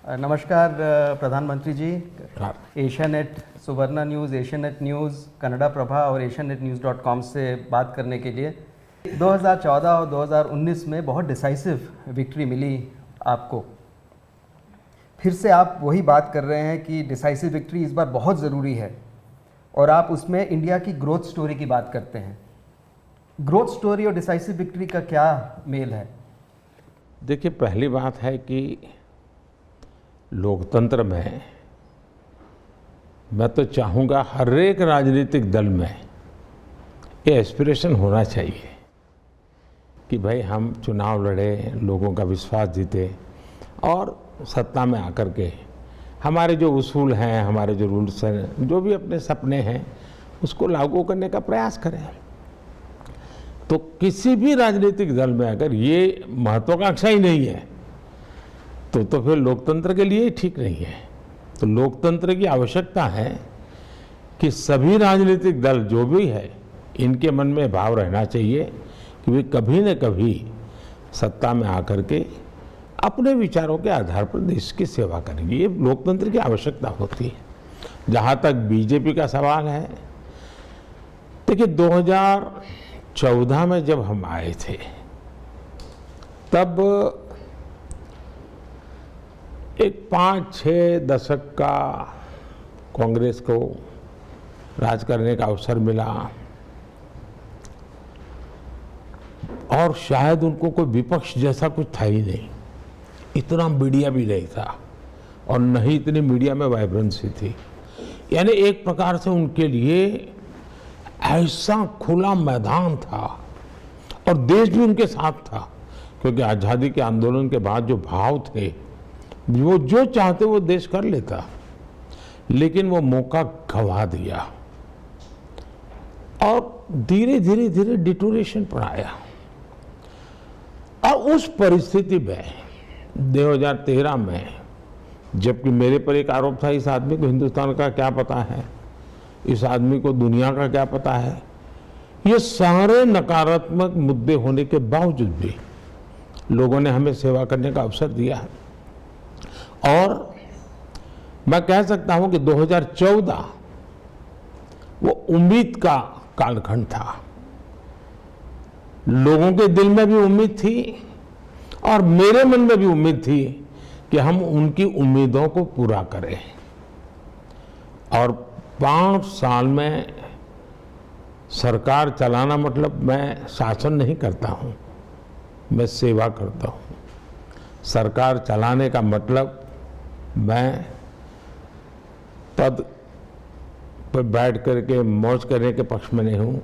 नमस्कार प्रधानमंत्री जी। एशियानेट सुवर्णा news, Asianet news, Kannada Prabha और asianetnews.com से बात करने के लिए 2014 और 2019 में बहुत डिसाइसिव विक्ट्री मिली आपको। फिर से आप वही बात कर रहे हैं कि डिसाइसिव विक्ट्री इस बार बहुत ज़रूरी है और आप उसमें इंडिया की ग्रोथ स्टोरी की बात करते हैं। ग्रोथ स्टोरी और डिसाइसिव विक्ट्री का क्या मेल है? देखिए, पहली बात है कि लोकतंत्र में मैं तो चाहूँगा हर एक राजनीतिक दल में ये एस्पिरेशन होना चाहिए कि भाई हम चुनाव लड़े, लोगों का विश्वास जीते और सत्ता में आकर के हमारे जो उसूल हैं, हमारे जो रूल्स हैं, जो भी अपने सपने हैं उसको लागू करने का प्रयास करें। तो किसी भी राजनीतिक दल में अगर ये महत्वाकांक्षा ही नहीं है तो फिर लोकतंत्र के लिए ठीक नहीं है। तो लोकतंत्र की आवश्यकता है कि सभी राजनीतिक दल जो भी है इनके मन में भाव रहना चाहिए कि वे कभी न कभी सत्ता में आकर के अपने विचारों के आधार पर देश की सेवा करेंगे। ये लोकतंत्र की आवश्यकता होती है। जहाँ तक बीजेपी का सवाल है, देखिए 2014 में जब हम आए थे तब एक 5-6 दशक का कांग्रेस को राज करने का अवसर मिला और शायद उनको कोई विपक्ष जैसा कुछ था ही नहीं। इतना मीडिया भी नहीं था और न ही इतनी मीडिया में वाइब्रेंसी थी। यानी एक प्रकार से उनके लिए ऐसा खुला मैदान था और देश भी उनके साथ था, क्योंकि आज़ादी के आंदोलन के बाद जो भाव थे वो जो चाहते वो देश कर लेता, लेकिन वो मौका गंवा दिया और धीरे धीरे डिटोरेशन पर आया। और उस परिस्थिति में 2013 में, जबकि मेरे पर एक आरोप था इस आदमी को हिंदुस्तान का क्या पता है, इस आदमी को दुनिया का क्या पता है, ये सारे नकारात्मक मुद्दे होने के बावजूद भी लोगों ने हमें सेवा करने का अवसर दिया है। और मैं कह सकता हूं कि 2014 वो उम्मीद का कालखंड था। लोगों के दिल में भी उम्मीद थी और मेरे मन में भी उम्मीद थी कि हम उनकी उम्मीदों को पूरा करें। और 5 साल में सरकार चलाना मतलब मैं शासन नहीं करता हूं, मैं सेवा करता हूं। सरकार चलाने का मतलब मैं पद पर बैठ करके मौज करने के पक्ष में नहीं हूँ।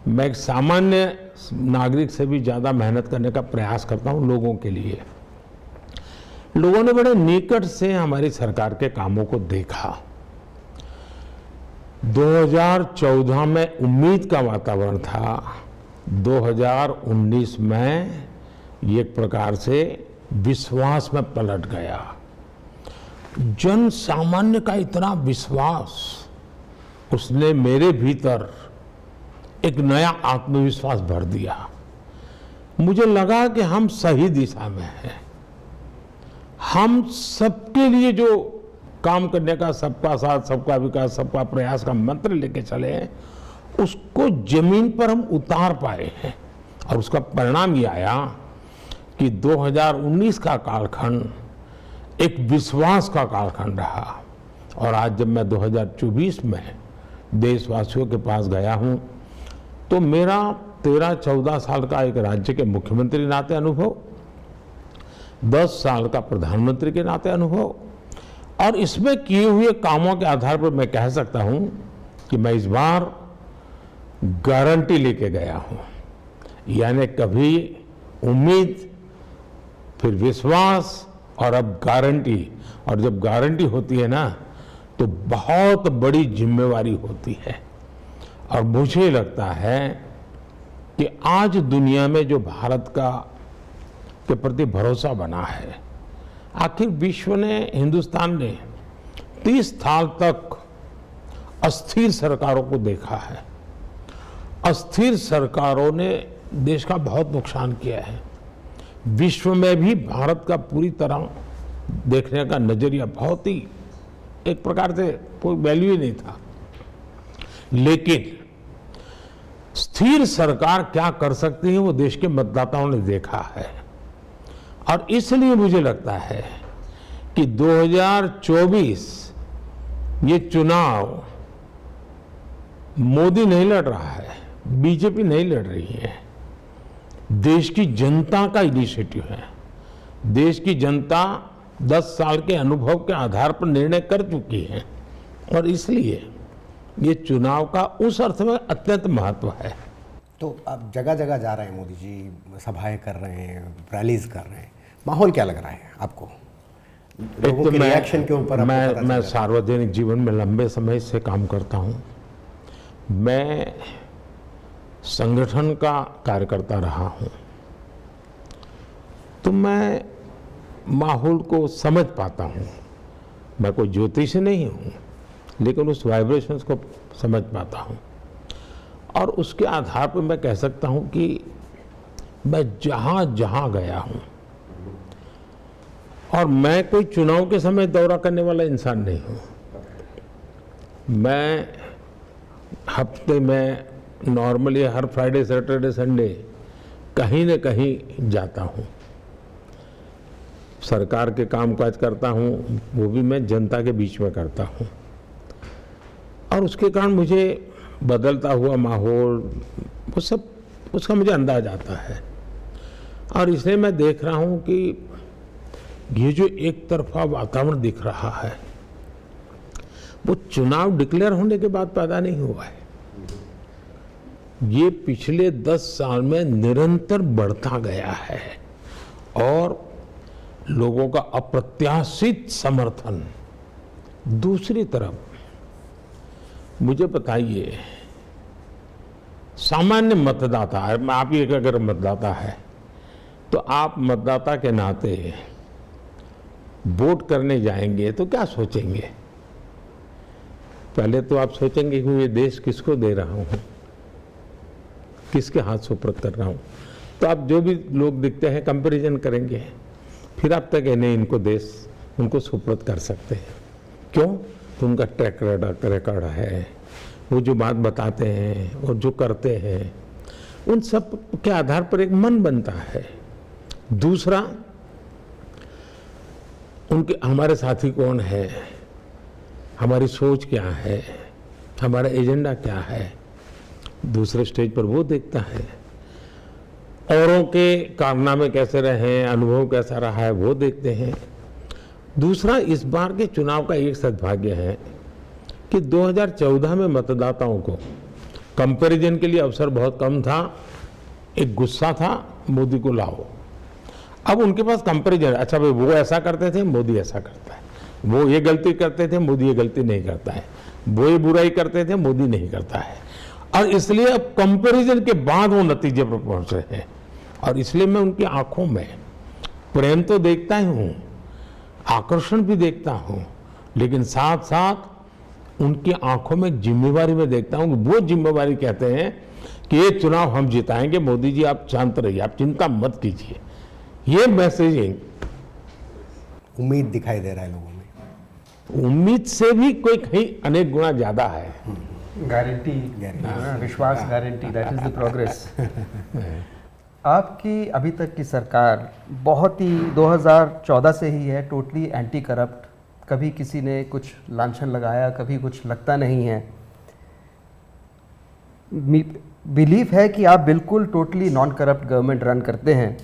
मैं एक सामान्य नागरिक से भी ज़्यादा मेहनत करने का प्रयास करता हूँ लोगों के लिए। लोगों ने बड़े निकट से हमारी सरकार के कामों को देखा। 2014 में उम्मीद का वातावरण था, 2019 में ये एक प्रकार से विश्वास में पलट गया। जन सामान्य का इतना विश्वास, उसने मेरे भीतर एक नया आत्मविश्वास भर दिया। मुझे लगा कि हम सही दिशा में हैं। हम सबके लिए जो काम करने का, सबका साथ सबका विकास सबका प्रयास का मंत्र लेके चले हैं, उसको जमीन पर हम उतार पाए हैं। और उसका परिणाम ये आया कि 2019 का कालखंड एक विश्वास का कालखंड रहा। और आज जब मैं 2024 में देशवासियों के पास गया हूं तो मेरा 13-14 साल का एक राज्य के मुख्यमंत्री नाते अनुभव, 10 साल का प्रधानमंत्री के नाते अनुभव और इसमें किए हुए कामों के आधार पर मैं कह सकता हूं कि मैं इस बार गारंटी लेके गया हूं। यानी कभी उम्मीद, फिर विश्वास और अब गारंटी। और जब गारंटी होती है ना तो बहुत बड़ी जिम्मेवारी होती है। और मुझे लगता है कि आज दुनिया में जो भारत का के प्रति भरोसा बना है, आखिर विश्व ने, हिंदुस्तान ने 30 साल तक अस्थिर सरकारों को देखा है। अस्थिर सरकारों ने देश का बहुत नुकसान किया है। विश्व में भी भारत का पूरी तरह देखने का नजरिया बहुत ही एक प्रकार से कोई वैल्यू ही नहीं था। लेकिन स्थिर सरकार क्या कर सकती है वो देश के मतदाताओं ने देखा है, और इसलिए मुझे लगता है कि 2024 ये चुनाव मोदी नहीं लड़ रहा है, बीजेपी नहीं लड़ रही है, देश की जनता का इनिशिएटिव है। देश की जनता 10 साल के अनुभव के आधार पर निर्णय कर चुकी है, और इसलिए ये चुनाव का उस अर्थ में अत्यंत महत्व है। तो अब जगह जगह जा रहे हैं मोदी जी, सभाएं कर रहे हैं, रैलीज कर रहे हैं, माहौल क्या लग रहा है आपको? लोगों के रिएक्शन के ऊपर मैं सार्वजनिक जीवन में लंबे समय से काम करता हूं। मैं संगठन का कार्यकर्ता रहा हूं, तो मैं माहौल को समझ पाता हूं। मैं कोई ज्योतिषी नहीं हूं, लेकिन उस वाइब्रेशंस को समझ पाता हूं, और उसके आधार पर मैं कह सकता हूं कि मैं जहां जहां गया हूं, और मैं कोई चुनाव के समय दौरा करने वाला इंसान नहीं हूं। मैं हफ्ते में नॉर्मली हर फ्राइडे सैटरडे संडे कहीं न कहीं जाता हूं, सरकार के कामकाज करता हूं, वो भी मैं जनता के बीच में करता हूं, और उसके कारण मुझे बदलता हुआ माहौल वो सब उसका मुझे अंदाज आता है। और इसलिए मैं देख रहा हूं कि ये जो एक तरफा वातावरण दिख रहा है वो चुनाव डिक्लेयर होने के बाद पैदा नहीं हुआ है, ये पिछले 10 साल में निरंतर बढ़ता गया है, और लोगों का अप्रत्याशित समर्थन। दूसरी तरफ मुझे बताइए, सामान्य मतदाता, आप ही अगर मतदाता है तो आप मतदाता के नाते वोट करने जाएंगे तो क्या सोचेंगे? पहले तो आप सोचेंगे कि ये देश किसको दे रहा हूं, किसके हाथ सुपुर्द कर रहा हूं। तो आप जो भी लोग दिखते हैं कंपैरिजन करेंगे, फिर आप तक नहीं इनको देश उनको सुपुर्द कर सकते हैं। क्यों? तो उनका ट्रैक रिकॉर्ड है, वो जो बात बताते हैं और जो करते हैं, उन सब के आधार पर एक मन बनता है। दूसरा, उनके हमारे साथी कौन है, हमारी सोच क्या है, हमारा एजेंडा क्या है, दूसरे स्टेज पर वो देखता है। औरों के कारनामे कैसे रहे, अनुभव कैसा रहा है, वो देखते हैं। दूसरा, इस बार के चुनाव का एक सद्भाग्य है कि 2014 में मतदाताओं को कंपैरिजन के लिए अवसर बहुत कम था। एक गुस्सा था, मोदी को लाओ। अब उनके पास कंपैरिजन, अच्छा भाई वो ऐसा करते थे, मोदी ऐसा करता है, वो ये गलती करते थे, मोदी ये गलती नहीं करता है, वो ये बुराई करते थे, मोदी नहीं करता है। और इसलिए अब कंपैरिजन के बाद वो नतीजे पर पहुंच रहे हैं। और इसलिए मैं उनकी आंखों में प्रेम तो देखता ही हूं, आकर्षण भी देखता हूं, लेकिन साथ साथ उनकी आंखों में जिम्मेवारी में देखता हूं। वो जिम्मेवारी कहते हैं कि ये चुनाव हम जिताएंगे, मोदी जी आप शांत रहिए, आप चिंता मत कीजिए। ये मैसेजिंग, उम्मीद दिखाई दे रहा है लोगों में। उम्मीद से भी कोई कहीं अनेक गुना ज्यादा है। गारंटी, विश्वास guarantee, that is the progress. आपकी अभी तक की सरकार बहुत ही 2014 से ही है, टोटली एंटी करप्ट। कभी किसी ने कुछ लांछन लगाया, कभी कुछ लगता नहीं है। बिलीफ है कि आप बिल्कुल totally non corrupt government run करते हैं।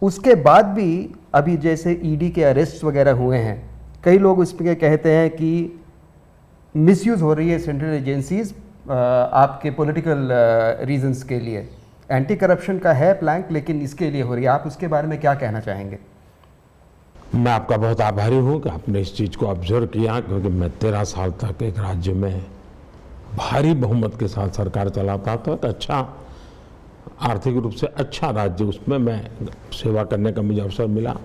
उसके बाद भी अभी जैसे ईडी के अरेस्ट वगैरह हुए हैं, कई लोग उस पर कहते हैं कि मिसयूज हो रही है सेंट्रल एजेंसीज आपके पॉलिटिकल रीजंस के लिए। एंटी करप्शन का है प्लैंक, लेकिन इसके लिए हो रही है। आप उसके बारे में क्या कहना चाहेंगे? मैं आपका बहुत आभारी हूं कि आपने इस चीज़ को ऑब्जर्व किया, क्योंकि मैं 13 साल तक एक राज्य में भारी बहुमत के साथ सरकार चलाता था। तो अच्छा, आर्थिक रूप से अच्छा राज्य, उसमें मैं सेवा करने का मुझे अवसर मिला,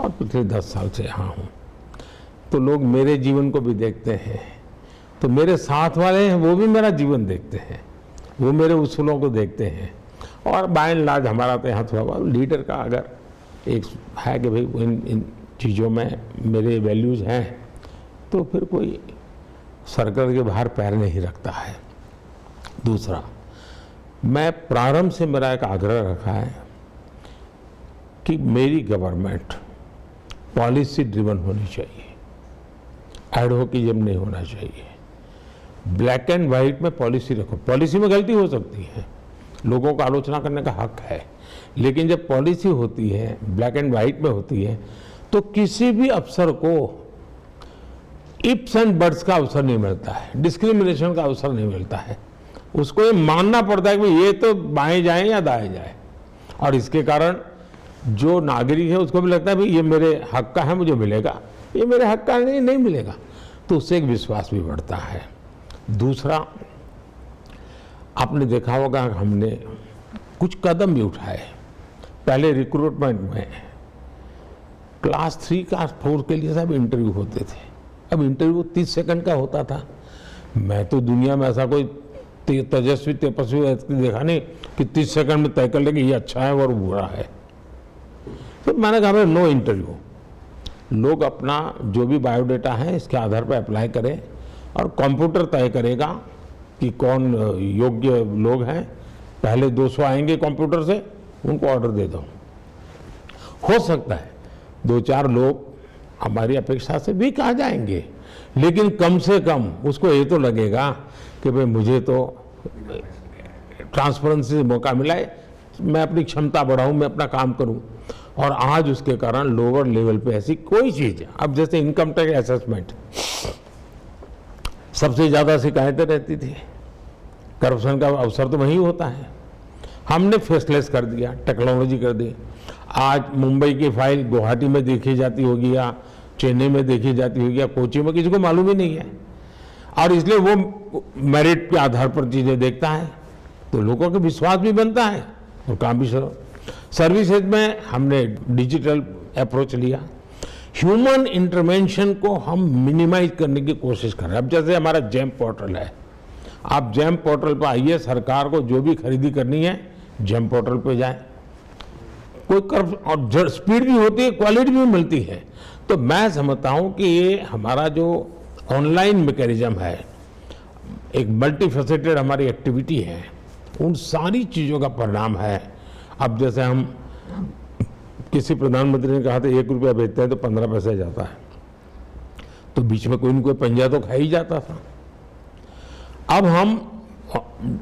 और पिछले 10 साल से यहाँ हूँ। तो लोग मेरे जीवन को भी देखते हैं, तो मेरे साथ वाले हैं वो भी मेरा जीवन देखते हैं, वो मेरे उसूलों को देखते हैं। और बाय एंड लार्ज हमारा तो यहाँ थोड़ा लीडर का अगर एक है कि भाई चीज़ों में मेरे वैल्यूज़ हैं तो फिर कोई सर्कल के बाहर पैर नहीं रखता है। दूसरा, मैं प्रारंभ से मेरा एक आग्रह रखा है कि मेरी गवर्नमेंट पॉलिसी ड्रिवन होनी चाहिए, एडवोकेटिज्म नहीं होना चाहिए। ब्लैक एंड वाइट में पॉलिसी रखो। पॉलिसी में गलती हो सकती है, लोगों को आलोचना करने का हक है, लेकिन जब पॉलिसी होती है, ब्लैक एंड वाइट में होती है, तो किसी भी अफसर को इफ्स एंड बट्स का अवसर नहीं मिलता है, डिस्क्रिमिनेशन का अवसर नहीं मिलता है। उसको ये मानना पड़ता है कि ये तो बाएं जाए या दाएं जाए, और इसके कारण जो नागरिक है उसको भी लगता है भाई ये मेरे हक का है, मुझे मिलेगा, ये मेरे हक का नहीं मिलेगा, तो उससे एक विश्वास भी बढ़ता है। दूसरा, आपने देखा होगा हमने कुछ कदम भी उठाए। पहले रिक्रूटमेंट में क्लास 3 क्लास 4 के लिए सब इंटरव्यू होते थे, अब इंटरव्यू 30 सेकंड का होता था। मैं तो दुनिया में ऐसा कोई तेजस्वी तपस्वी देखा नहीं कि 30 सेकंड में तय कर ले कि ये अच्छा है और बुरा है। तो मैंने कहा नो इंटरव्यू, लोग अपना जो भी बायोडाटा है इसके आधार पर अप्लाई करें और कंप्यूटर तय करेगा कि कौन योग्य लोग हैं। पहले 200 आएंगे कंप्यूटर से, उनको ऑर्डर दे दो। हो सकता है 2-4 लोग हमारी अपेक्षा से भी आ जाएंगे, लेकिन कम से कम उसको ये तो लगेगा कि भाई मुझे तो ट्रांसपेरेंसी से मौका मिला है, मैं अपनी क्षमता बढ़ाऊं, मैं अपना काम करूं। और आज उसके कारण लोअर लेवल पे ऐसी कोई चीज, अब जैसे इनकम टैक्स असेसमेंट, सबसे ज्यादा शिकायतें रहती थी, करप्शन का अवसर तो वहीं होता है। हमने फेसलेस कर दिया, टेक्नोलॉजी कर दी। आज मुंबई की फाइल गुवाहाटी में देखी जाती होगी या चेन्नई में देखी जाती होगी या कोची में, किसी को मालूम ही नहीं है, और इसलिए वो मेरिट के आधार पर चीजें देखता है, तो लोगों का विश्वास भी बनता है और काम भी शुरू। सर्विसेज में हमने डिजिटल अप्रोच लिया, ह्यूमन इंटरवेंशन को हम मिनिमाइज करने की कोशिश कर रहे हैं। अब जैसे हमारा जैम पोर्टल है, आप जैम पोर्टल पर आइए, सरकार को जो भी खरीदी करनी है जैम पोर्टल पे जाए, कोई और स्पीड भी होती है, क्वालिटी भी मिलती है। तो मैं समझता हूं कि ये हमारा जो ऑनलाइन मैकेनिज्म है, एक मल्टीफेसेटेड हमारी एक्टिविटी है, उन सारी चीज़ों का परिणाम है। अब जैसे हम किसी प्रधानमंत्री ने कहा था 1 रुपया भेजते हैं तो 15 पैसे जाता है, तो बीच में कोई न कोई पंजा तो खा ही जाता था। अब हम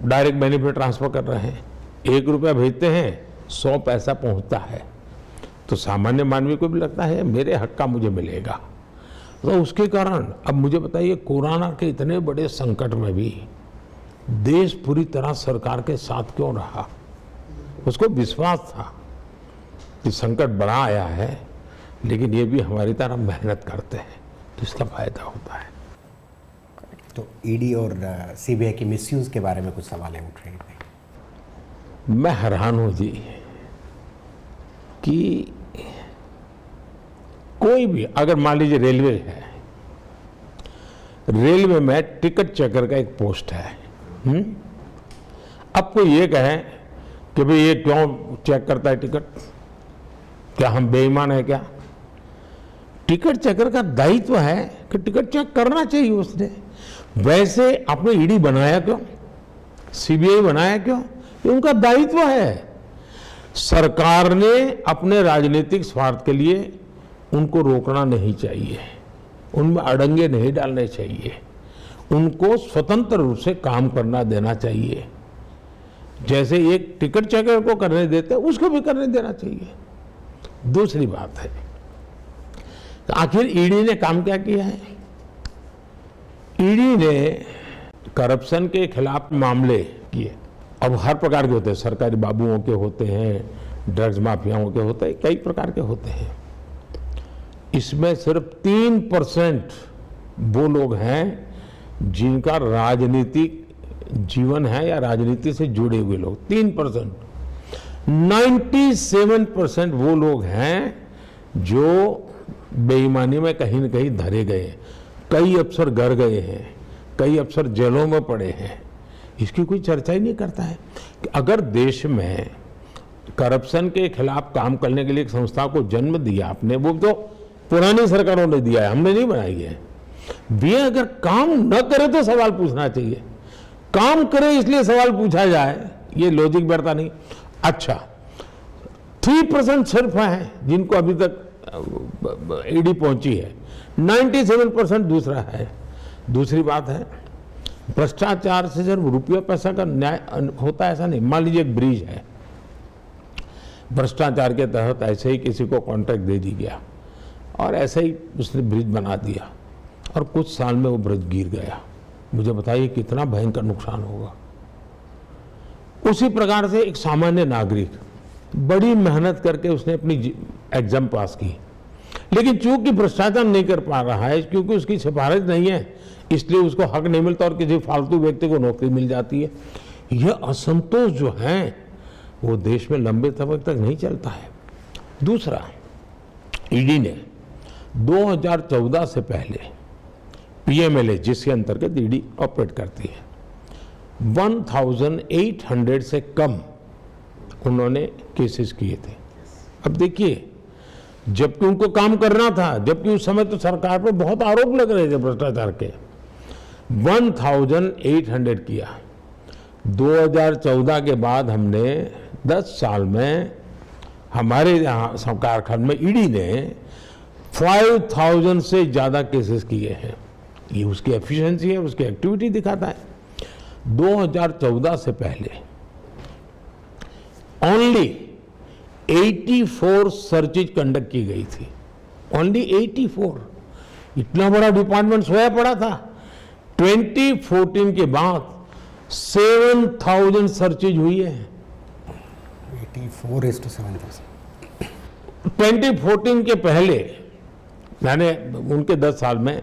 डायरेक्ट बेनिफिट ट्रांसफर कर रहे हैं, 1 रुपया भेजते हैं 100 पैसा पहुंचता है, तो सामान्य मानवी को भी लगता है मेरे हक का मुझे मिलेगा। तो उसके कारण अब मुझे बताइए, कोरोना के इतने बड़े संकट में भी देश पूरी तरह सरकार के साथ क्यों रहा? उसको विश्वास था कि संकट बड़ा आया है, लेकिन ये भी हमारी तरह मेहनत करते हैं तो इसका फायदा होता है। तो ईडी और सीबीआई की मिसयूज के बारे में कुछ सवाल उठ रहे थे। मैं हैरान हूं जी कि कोई भी, अगर मान लीजिए रेलवे है, रेलवे में टिकट चेकर का एक पोस्ट है, अब कोई ये कहे कि भाई ये क्यों चेक करता है टिकट, क्या हम बेईमान है क्या? टिकट चेकर का दायित्व है कि टिकट चेक करना चाहिए उसने। वैसे आपने ईडी बनाया क्यों, सीबीआई बनाया क्यों? ये उनका दायित्व है। सरकार ने अपने राजनीतिक स्वार्थ के लिए उनको रोकना नहीं चाहिए, उनमें अड़ंगे नहीं डालने चाहिए, उनको स्वतंत्र रूप से काम करना देना चाहिए। जैसे एक टिकट चेकर को करने देते उसको भी करने देना चाहिए। दूसरी बात है, आखिर ईडी ने काम क्या किया है? ईडी ने करप्शन के खिलाफ मामले किए। अब हर प्रकार के होते हैं, सरकारी बाबुओं के होते हैं, ड्रग्स माफियाओं के होते हैं, कई प्रकार के होते हैं। इसमें सिर्फ 3% वो लोग हैं जिनका राजनीतिक जीवन है या राजनीति से जुड़े हुए लोग, 3%। 97% वो लोग हैं जो बेईमानी में कहीं न कहीं धरे गए हैं। कई अफसर घर गए हैं, कई अफसर जेलों में पड़े हैं। इसकी कोई चर्चा ही नहीं करता है कि अगर देश में करप्शन के खिलाफ काम करने के लिए एक संस्था को जन्म दिया आपने, वो तो पुरानी सरकारों ने दिया है, हमने नहीं बनाई है। वे अगर काम न करे तो सवाल पूछना चाहिए, काम करे इसलिए सवाल पूछा जाए, ये लॉजिक बैठता नहीं। अच्छा, 3% सिर्फ है जिनको अभी तक ईडी पहुंची है, 97% दूसरा है। दूसरी बात है, भ्रष्टाचार से सिर्फ रुपया पैसा का न्याय होता है ऐसा नहीं। मान लीजिए एक ब्रिज है, भ्रष्टाचार के तहत ऐसे ही किसी को कॉन्ट्रैक्ट दे दी गया और ऐसे ही उसने ब्रिज बना दिया और कुछ साल में वो ब्रिज गिर गया। मुझे बताइए कितना भयंकर नुकसान होगा। उसी प्रकार से एक सामान्य नागरिक बड़ी मेहनत करके उसने अपनी एग्जाम पास की, लेकिन चूंकि भ्रष्टाचार नहीं कर पा रहा है, क्योंकि उसकी सिफारिश नहीं है, इसलिए उसको हक नहीं मिलता और किसी फालतू व्यक्ति को नौकरी मिल जाती है। यह असंतोष जो है वो देश में लंबे समय तक नहीं चलता है। दूसरा, ईडी ने 2014 से पहले पीएमएलए, जिसके अंतर्गत ईडी ऑपरेट करती है, 1800 से कम उन्होंने केसेस किए थे। अब देखिए, जबकि उनको काम करना था, जबकि उस समय तो सरकार पर बहुत आरोप लग रहे थे भ्रष्टाचार के, 1800 किया। 2014 के बाद हमने 10 साल में हमारे यहाँ सरकार खंड में ईडी ने 5000 से ज़्यादा केसेस किए हैं। ये उसकी एफिशिएंसी है, उसकी एक्टिविटी दिखाता है। 2014 से पहले ओनली 84 सर्चेज कंडक्ट की गई थी, ओनली 84। इतना बड़ा डिपार्टमेंट सोया पड़ा था। 2014 के बाद 7000 सर्चेज हुई है। 84 to 7000। 2014 के पहले मैंने उनके 10 साल में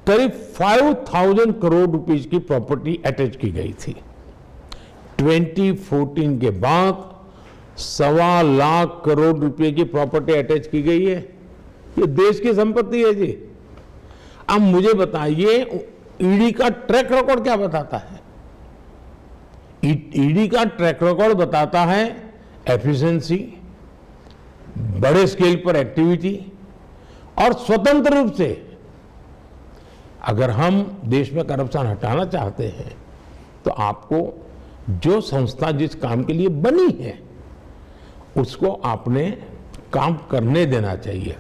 करीब 5000 करोड़ रुपीस की प्रॉपर्टी अटैच की गई थी। 2014 के बाद 1.25 लाख करोड़ रुपए की प्रॉपर्टी अटैच की गई है। ये देश की संपत्ति है जी। अब मुझे बताइए, ईडी का ट्रैक रिकॉर्ड क्या बताता है? ईडी का ट्रैक रिकॉर्ड बताता है एफिशिएंसी, बड़े स्केल पर एक्टिविटी और स्वतंत्र रूप से। अगर हम देश में करप्शन हटाना चाहते हैं तो आपको जो संस्था जिस काम के लिए बनी है उसको आपने काम करने देना चाहिए।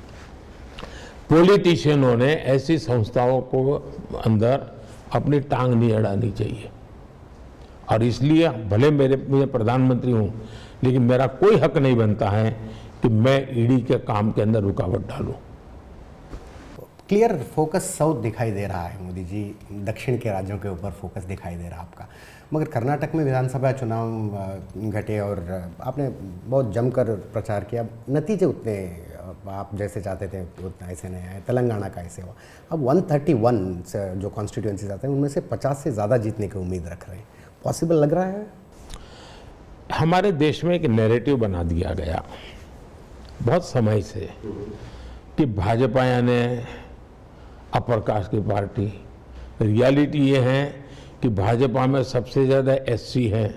पॉलिटिशियनों ने ऐसी संस्थाओं को अंदर अपनी टांग नहीं अड़ानी चाहिए। और इसलिए भले मैं प्रधानमंत्री हूं, लेकिन मेरा कोई हक नहीं बनता है कि मैं ईडी के काम के अंदर रुकावट डालूं। क्लियर फोकस साउथ दिखाई दे रहा है मोदी जी, दक्षिण के राज्यों के ऊपर फोकस दिखाई दे रहा है आपका। मगर कर्नाटक में विधानसभा चुनाव घटे और आपने बहुत जमकर प्रचार किया, नतीजे उतने आप जैसे चाहते थे उतना ऐसे नहीं आए। तेलंगाना का ऐसे हुआ। अब 131 जो कॉन्स्टिट्यूएंसीज आते हैं उनमें से 50 से ज़्यादा जीतने की उम्मीद रख रहे हैं। पॉसिबल लग रहा है? हमारे देश में एक नैरेटिव बना दिया गया बहुत समय से कि भाजपा यानी अपर कास्ट की पार्टी। रियलिटी ये है कि भाजपा में सबसे ज़्यादा एससी हैं,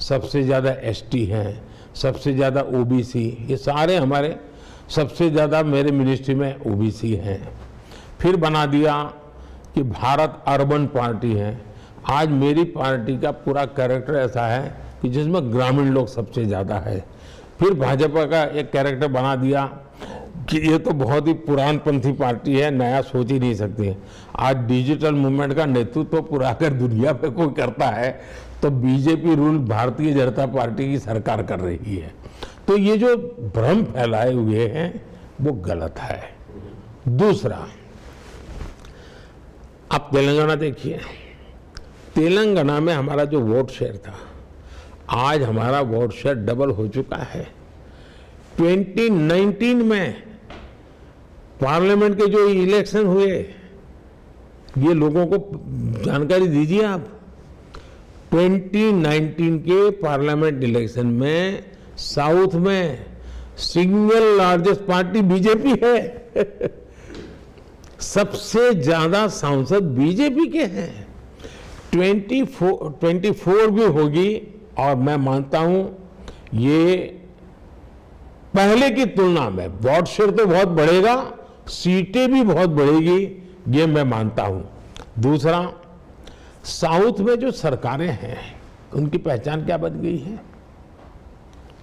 सबसे ज़्यादा एसटी हैं, सबसे ज़्यादा ओबीसी, ये सारे हमारे, सबसे ज़्यादा मेरे मिनिस्ट्री में ओबीसी हैं। फिर बना दिया कि भारत अर्बन पार्टी है। आज मेरी पार्टी का पूरा कैरेक्टर ऐसा है कि जिसमें ग्रामीण लोग सबसे ज़्यादा है। फिर भाजपा का एक कैरेक्टर बना दिया कि ये तो बहुत ही पुरानपंथी पार्टी है, नया सोच ही नहीं सकती है। आज डिजिटल मूवमेंट का नेतृत्व तो पूरा अगर दुनिया पे कोई करता है तो BJP rule Bharatiya Janata party की सरकार कर रही है। तो ये जो भ्रम फैलाए हुए हैं वो गलत है। दूसरा, आप तेलंगाना देखिए, तेलंगाना में हमारा जो वोट शेयर था, आज हमारा वोट शेयर डबल हो चुका है। 2019 में पार्लियामेंट के जो इलेक्शन हुए, ये लोगों को जानकारी दीजिए आप। 2019 के पार्लियामेंट इलेक्शन में साउथ में सिंगल लार्जेस्ट पार्टी बीजेपी है। सबसे ज्यादा सांसद बीजेपी के हैं। 24 भी होगी और मैं मानता हूं ये पहले की तुलना में वोट शेयर तो बहुत बढ़ेगा, सीटें भी बहुत बढ़ेगी, ये मैं मानता हूं। दूसरा, साउथ में जो सरकारें हैं उनकी पहचान क्या बन गई है,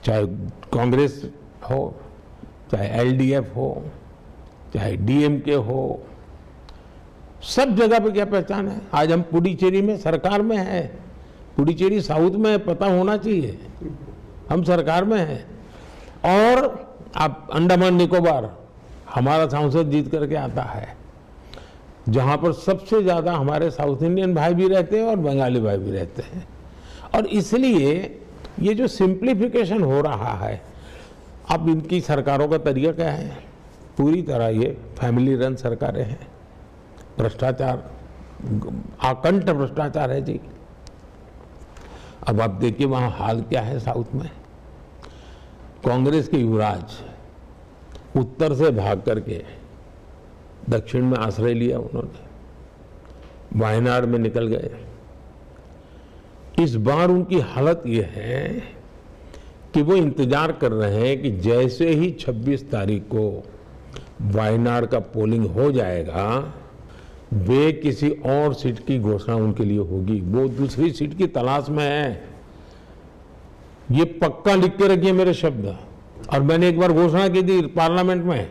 चाहे कांग्रेस हो, चाहे एलडीएफ हो, चाहे डीएमके हो, सब जगह पे क्या पहचान है। आज हम पुडुचेरी में सरकार में है, पुडुचेरी साउथ में है, पता होना चाहिए, हम सरकार में हैं। और आप अंडमान निकोबार, हमारा सांसद जीत करके आता है, जहां पर सबसे ज्यादा हमारे साउथ इंडियन भाई भी रहते हैं और बंगाली भाई भी रहते हैं। और इसलिए ये जो सिंप्लीफिकेशन हो रहा है, अब इनकी सरकारों का तरीका क्या है, पूरी तरह ये फैमिली रन सरकारें हैं, भ्रष्टाचार, आकंठ भ्रष्टाचार है जी। अब आप देखिए वहां हाल क्या है साउथ में। कांग्रेस के युवराज उत्तर से भाग करके दक्षिण में आश्रय लिया, उन्होंने वायनाड में निकल गए। इस बार उनकी हालत यह है कि वो इंतजार कर रहे हैं कि जैसे ही 26 तारीख को वायनाड का पोलिंग हो जाएगा, वे किसी और सीट की घोषणा उनके लिए होगी। वो दूसरी सीट की तलाश में है, ये पक्का लिख के रखिए मेरे शब्द। और मैंने एक बार घोषणा की थी पार्लियामेंट में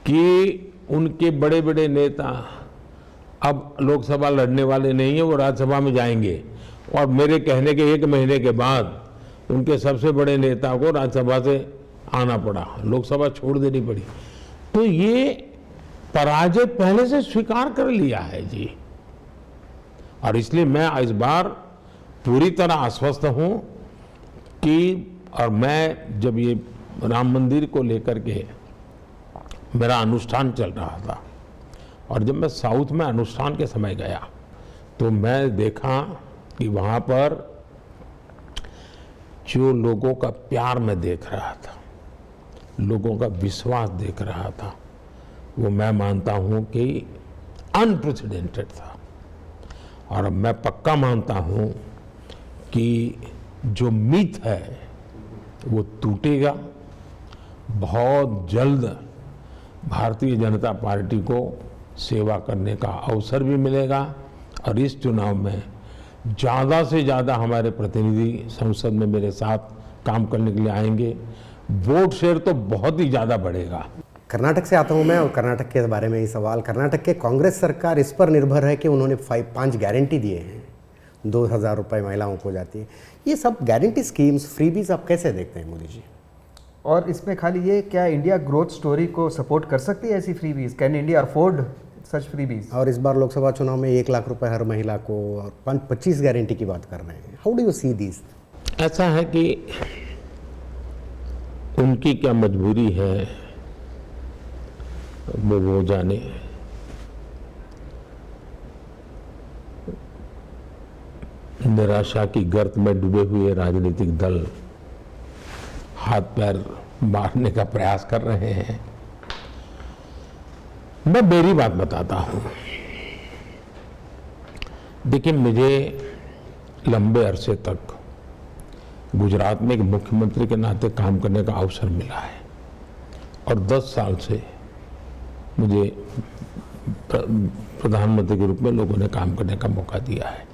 कि उनके बड़े बड़े नेता अब लोकसभा लड़ने वाले नहीं है, वो राज्यसभा में जाएंगे। और मेरे कहने के 1 महीने के बाद उनके सबसे बड़े नेता को राज्यसभा से आना पड़ा, लोकसभा छोड़ देनी पड़ी। तो ये पराजय पहले से स्वीकार कर लिया है जी। और इसलिए मैं इस बार पूरी तरह आश्वस्त हूं कि, और मैं जब ये राम मंदिर को लेकर के मेरा अनुष्ठान चल रहा था, और जब मैं साउथ में अनुष्ठान के समय गया तो मैं देखा कि वहां पर जो लोगों का प्यार मैं देख रहा था, लोगों का विश्वास देख रहा था, वो मैं मानता हूं कि अनप्रेसिडेंटेड था। और अब मैं पक्का मानता हूं कि जो मिथ है वो टूटेगा। बहुत जल्द भारतीय जनता पार्टी को सेवा करने का अवसर भी मिलेगा, और इस चुनाव में ज़्यादा से ज़्यादा हमारे प्रतिनिधि संसद में मेरे साथ काम करने के लिए आएंगे। वोट शेयर तो बहुत ही ज़्यादा बढ़ेगा। कर्नाटक से आता हूं मैं, और कर्नाटक के बारे में ही सवाल। कर्नाटक के कांग्रेस सरकार इस पर निर्भर है कि उन्होंने 5 गारंटी दिए हैं, 2,000 रुपये महिलाओं को जाती है। ये सब गारंटी स्कीम्स, फ्रीबीज आप कैसे देखते हैं मोदी जी? और इसमें खाली ये, क्या इंडिया ग्रोथ स्टोरी को सपोर्ट कर सकती है ऐसी freebies? Can India afford such freebies? और इस बार लोकसभा चुनाव में 1 लाख रुपए हर महिला को, और 25 गारंटी की बात कर रहे हैं। How do you see this? ऐसा है कि उनकी क्या मजबूरी है वो जाने। निराशा की गर्त में डूबे हुए राजनीतिक दल हाथ पैर मारने का प्रयास कर रहे हैं। मैं मेरी बात बताता हूं। देखिए, मुझे लंबे अरसे तक गुजरात में एक मुख्यमंत्री के नाते काम करने का अवसर मिला है, और 10 साल से मुझे प्रधानमंत्री के रूप में लोगों ने काम करने का मौका दिया है।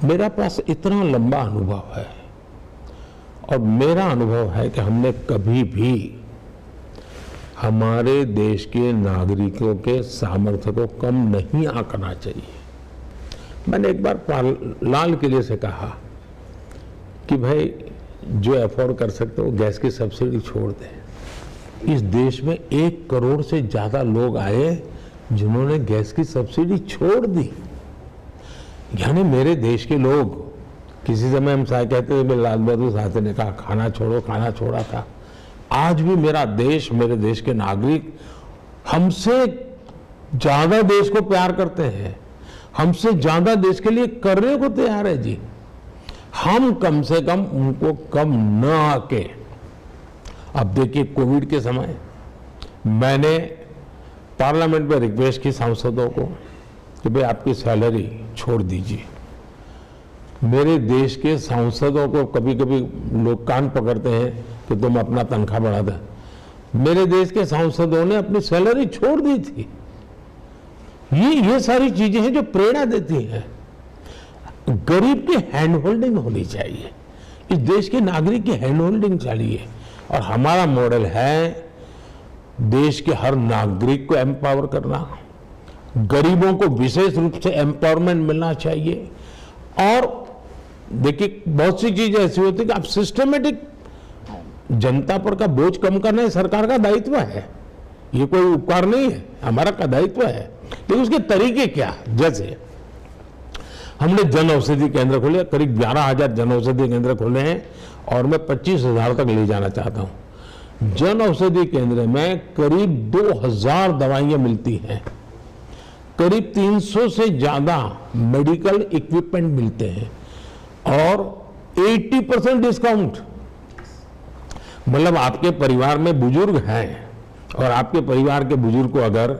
मेरा पास इतना लंबा अनुभव है, और मेरा अनुभव है कि हमने कभी भी हमारे देश के नागरिकों के सामर्थ्य को कम नहीं आंकना चाहिए। मैंने एक बार लाल किले से कहा कि भाई, जो अफोर्ड कर सकते हो गैस की सब्सिडी छोड़ दें। इस देश में 1 करोड़ से ज़्यादा लोग आए जिन्होंने गैस की सब्सिडी छोड़ दी। यानी मेरे देश के लोग, किसी समय हम कहते थे, मैं लाल बहादुर शास्त्री ने कहा खाना छोड़ो, खाना छोड़ा था। आज भी मेरा देश, मेरे देश के नागरिक हमसे ज्यादा देश को प्यार करते हैं, हमसे ज्यादा देश के लिए करने को तैयार है जी। हम कम से कम उनको कम न आके। अब देखिए, कोविड के समय मैंने पार्लियामेंट में रिक्वेस्ट की सांसदों को कि भाई आपकी सैलरी छोड़ दीजिए। मेरे देश के सांसदों को कभी कभी लोग कान पकड़ते हैं, कि तुम अपना तनख्वाह बढ़ा दे। मेरे देश के सांसदों ने अपनी सैलरी छोड़ दी थी। ये सारी चीजें हैं जो प्रेरणा देती हैं। गरीब की हैंड होल्डिंग होनी चाहिए, इस देश के नागरिक की हैंड होल्डिंग चाहिए। और हमारा मॉडल है देश के हर नागरिक को एम्पावर करना, गरीबों को विशेष रूप से एम्पावरमेंट मिलना चाहिए। और देखिए बहुत सी चीजें ऐसी होती है कि आप सिस्टमेटिक जनता पर का बोझ कम करना सरकार का दायित्व है, ये कोई उपकार नहीं है, हमारा का दायित्व है। लेकिन उसके तरीके क्या, जैसे हमने जन औषधि केंद्र खोले, करीब 11,000 जन औषधि केंद्र खोले हैं और मैं 25,000 तक ले जाना चाहता हूं। जन औषधि केंद्र में करीब 2,000 दवाइयां मिलती हैं, करीब 300 से ज्यादा मेडिकल इक्विपमेंट मिलते हैं और 80% डिस्काउंट। मतलब आपके परिवार में बुजुर्ग हैं और आपके परिवार के बुजुर्ग को अगर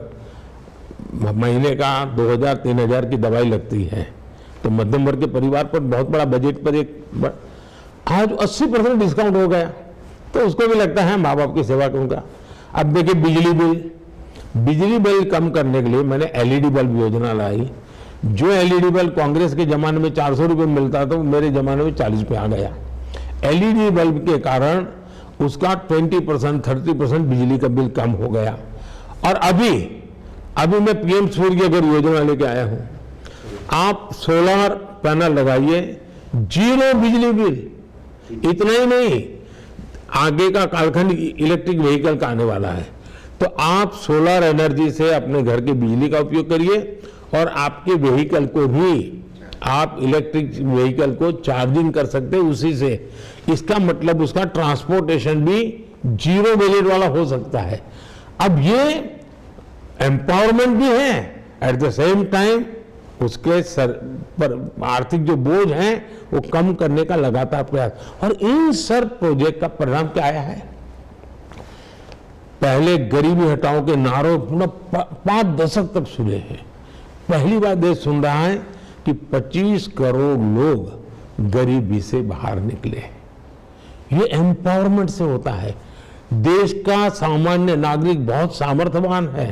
महीने का 2,000-3,000 की दवाई लगती है तो मध्यम वर्ग के परिवार पर बहुत बड़ा बजट पर आज 80% डिस्काउंट हो गया, तो उसको भी लगता है माँ बाप की सेवा करूंगा। अब देखिए बिजली बिल कम करने के लिए मैंने एलईडी बल्ब योजना लाई। जो एलईडी बल्ब कांग्रेस के जमाने में 400 रुपये मिलता था वो मेरे जमाने में 40 पे आ गया। एलईडी बल्ब के कारण उसका 20%, 30% बिजली का बिल कम हो गया। और अभी मैं पीएम सूर्य घर योजना लेके आया हूं। आप सोलर पैनल लगाइए, 0 बिजली बिल। इतना ही नहीं, आगे का कालखंड इलेक्ट्रिक व्हीकल का आने वाला है, तो आप सोलर एनर्जी से अपने घर की बिजली का उपयोग करिए और आपके व्हीकल को भी आप इलेक्ट्रिक व्हीकल को चार्जिंग कर सकते हैं उसी से। इसका मतलब उसका ट्रांसपोर्टेशन भी 0 बजट वाला हो सकता है। अब ये एम्पावरमेंट भी है, एट द सेम टाइम उसके सर पर आर्थिक जो बोझ हैं वो कम करने का लगातार प्रयास। और इन सब प्रोजेक्ट का परिणाम क्या आया है? पहले गरीबी हटाओ के नारों 5 दशक तक सुने हैं, पहली बार देश सुन रहा है कि 25 करोड़ लोग गरीबी से बाहर निकले। ये एम्पावरमेंट से होता है। देश का सामान्य नागरिक बहुत सामर्थ्यवान है।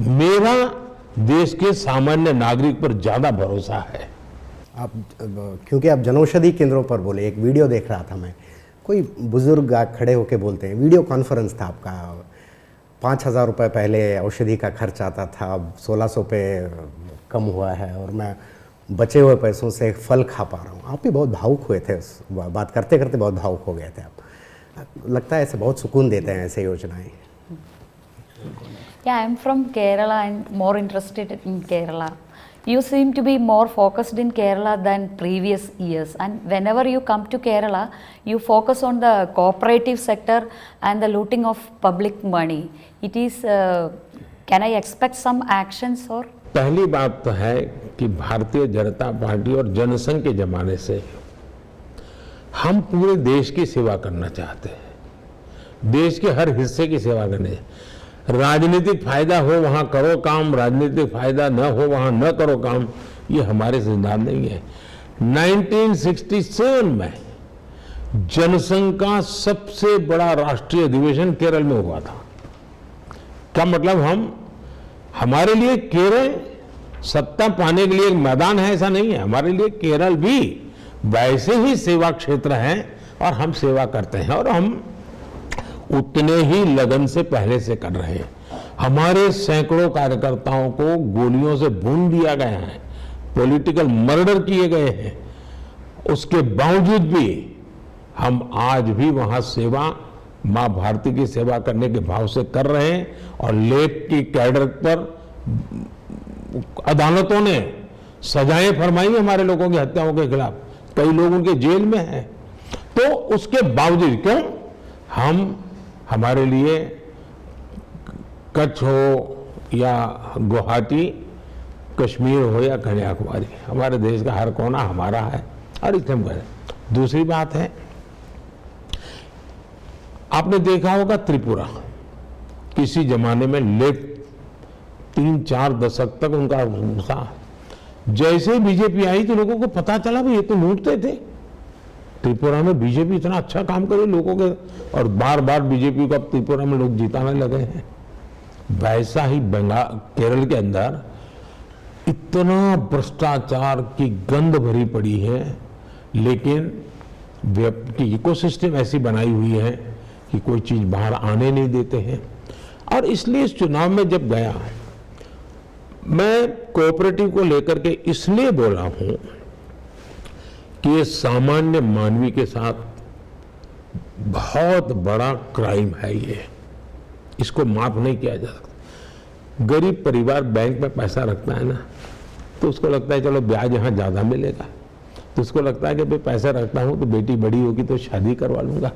मेरा देश के सामान्य नागरिक पर ज्यादा भरोसा है। आप क्योंकि आप जनौषधि केंद्रों पर बोले, एक वीडियो देख रहा था मैं, कोई बुजुर्ग खड़े होके बोलते हैं, वीडियो कॉन्फ्रेंस था आपका, 5,000 रुपये पहले औषधि का खर्च आता था, अब 1,600 पे कम हुआ है और मैं बचे हुए पैसों से एक फल खा पा रहा हूँ। आप भी बहुत भावुक हुए थे, उस बात करते करते बहुत भावुक हो गए थे आप। लगता है ऐसे बहुत सुकून देते हैं ऐसे योजनाएं। Yeah, I'm from Kerala and more interested in Kerala. You seem to be more focused in Kerala than previous years, and whenever you come to Kerala, you focus on the cooperative sector and the looting of public money. It is, can I expect some actions or? पहली बात तो है कि Bharatiya Janata party और जनसंघ के जमाने से हम पूरे देश की सेवा करना चाहते हैं, देश के हर हिस्से की सेवा करने। राजनीतिक फायदा हो वहां करो काम, राजनीतिक फायदा न हो वहां न करो काम, ये हमारे सिद्धांत नहीं है। 1967 में जनसंघ का सबसे बड़ा राष्ट्रीय अधिवेशन केरल में हुआ था। क्या मतलब हमारे लिए केरल सत्ता पाने के लिए एक मैदान है ऐसा नहीं है, हमारे लिए केरल भी वैसे ही सेवा क्षेत्र है और हम सेवा करते हैं और हम उतने ही लगन से पहले से कर रहे हैं। हमारे सैकड़ों कार्यकर्ताओं को गोलियों से भून दिया गया है, पॉलिटिकल मर्डर किए गए हैं, उसके बावजूद भी हम आज भी वहां सेवा, मां भारती की सेवा करने के भाव से कर रहे हैं। और लेफ्ट की कैडर पर अदालतों ने सजाएं फरमाई हमारे लोगों की हत्याओं के खिलाफ, कई लोग उनके जेल में हैं। तो उसके बावजूद क्यों हमारे लिए कच्छ हो या गुवाहाटी, कश्मीर हो या कन्याकुमारी, हमारे देश का हर कोना हमारा है और इसलिए हम करें। दूसरी बात है, आपने देखा होगा त्रिपुरा किसी जमाने में लेफ्ट 3-4 दशक तक उनका था। जैसे बीजेपी आई तो लोगों को पता चला भाई ये तो लूटते थे, त्रिपुरा में बीजेपी इतना अच्छा काम करे लोगों के, और बार बार बीजेपी को अब त्रिपुरा में लोग जिताने लगे हैं। वैसा ही बंगाल, केरल के अंदर इतना भ्रष्टाचार की गंध भरी पड़ी है, लेकिन इकोसिस्टम ऐसी बनाई हुई है कि कोई चीज बाहर आने नहीं देते हैं। और इसलिए इस चुनाव में जब गया, मैं कोऑपरेटिव को लेकर के इसलिए बोला हूं कि ये सामान्य मानवी के साथ बहुत बड़ा क्राइम है। ये इसको माफ नहीं किया जा सकता। गरीब परिवार बैंक में पैसा रखता है ना, तो उसको लगता है चलो ब्याज यहाँ ज्यादा मिलेगा, तो उसको लगता है कि भाई पैसा रखता हूं तो बेटी बड़ी होगी तो शादी करवा लूंगा,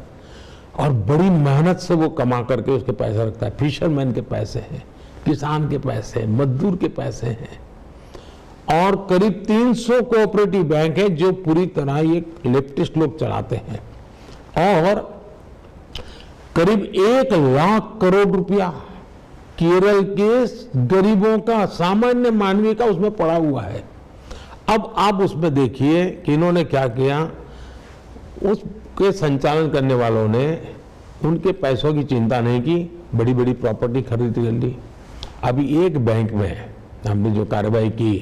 और बड़ी मेहनत से वो कमा करके उसके पैसा रखता है। फिशरमैन के पैसे हैं, किसान के पैसे हैं, मजदूर के पैसे हैं। और करीब 300 कोऑपरेटिव बैंक है जो पूरी तरह ये लेफ्टिस्ट लोग चलाते हैं, और करीब 1 लाख करोड़ रुपया केरल के गरीबों का, सामान्य मानवी का उसमें पड़ा हुआ है। अब आप उसमें देखिए कि इन्होंने क्या किया। उसके संचालन करने वालों ने उनके पैसों की चिंता नहीं की, बड़ी बड़ी प्रॉपर्टी खरीद कर ली। अभी एक बैंक में हमने जो कार्रवाई की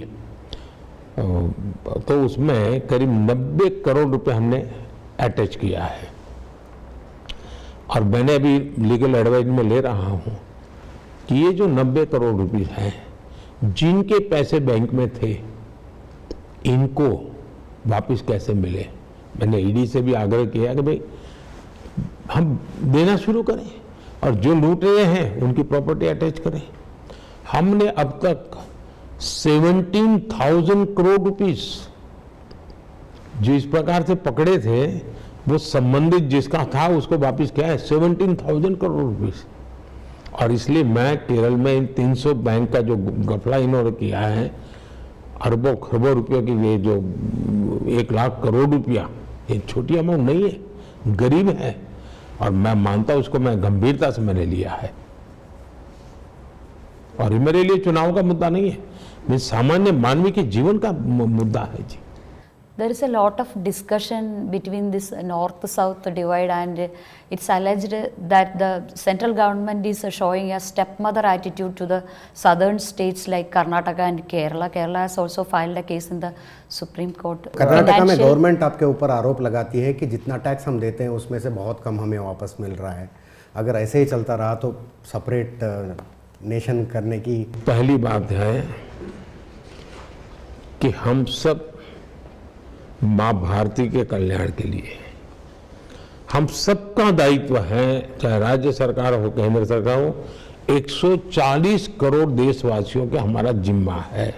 तो उसमें करीब 90 करोड़ रुपए हमने अटैच किया है, और मैंने अभी लीगल एडवाइस में ले रहा हूं कि ये जो 90 करोड़ रुपए हैं, जिनके पैसे बैंक में थे, इनको वापस कैसे मिले। मैंने ईडी से भी आग्रह किया कि भाई हम देना शुरू करें, और जो लूट रहे हैं उनकी प्रॉपर्टी अटैच करें। हमने अब तक 17,000 करोड़ रुपीस जो इस प्रकार से पकड़े थे, वो संबंधित जिसका था उसको वापस किया है 17,000 करोड़ रुपीस। और इसलिए मैं केरल में इन 300 बैंक का जो घपला इन्होंने किया है, अरबों खरबों रुपयों की, ये जो 1 लाख करोड़ रुपया, ये छोटी अमाउंट नहीं है, गरीब है, और मैं मानता हूं उसको, मैं गंभीरता से मैंने लिया है। और ये मेरे लिए चुनाव का मुद्दा नहीं है, ये सामान्य मानवी के जीवन का मुद्दा है जी। There is a lot of discussion between this north-south divide, and it's alleged that the central government is showing a stepmother attitude to the southern states like Karnataka and Kerala. Kerala has also filed a case in the Supreme Court. Karnataka में government आपके ऊपर आरोप लगाती है कि जितना tax हम देते हैं उसमें से बहुत कम हमें वापस मिल रहा है। अगर ऐसे ही चलता रहा तो सेपरेट नेशन करने की। पहली बात है कि हम सब माँ भारती के कल्याण के लिए, हम सबका दायित्व है, चाहे राज्य सरकार हो, केंद्र सरकार हो, 140 करोड़ देशवासियों का हमारा जिम्मा है।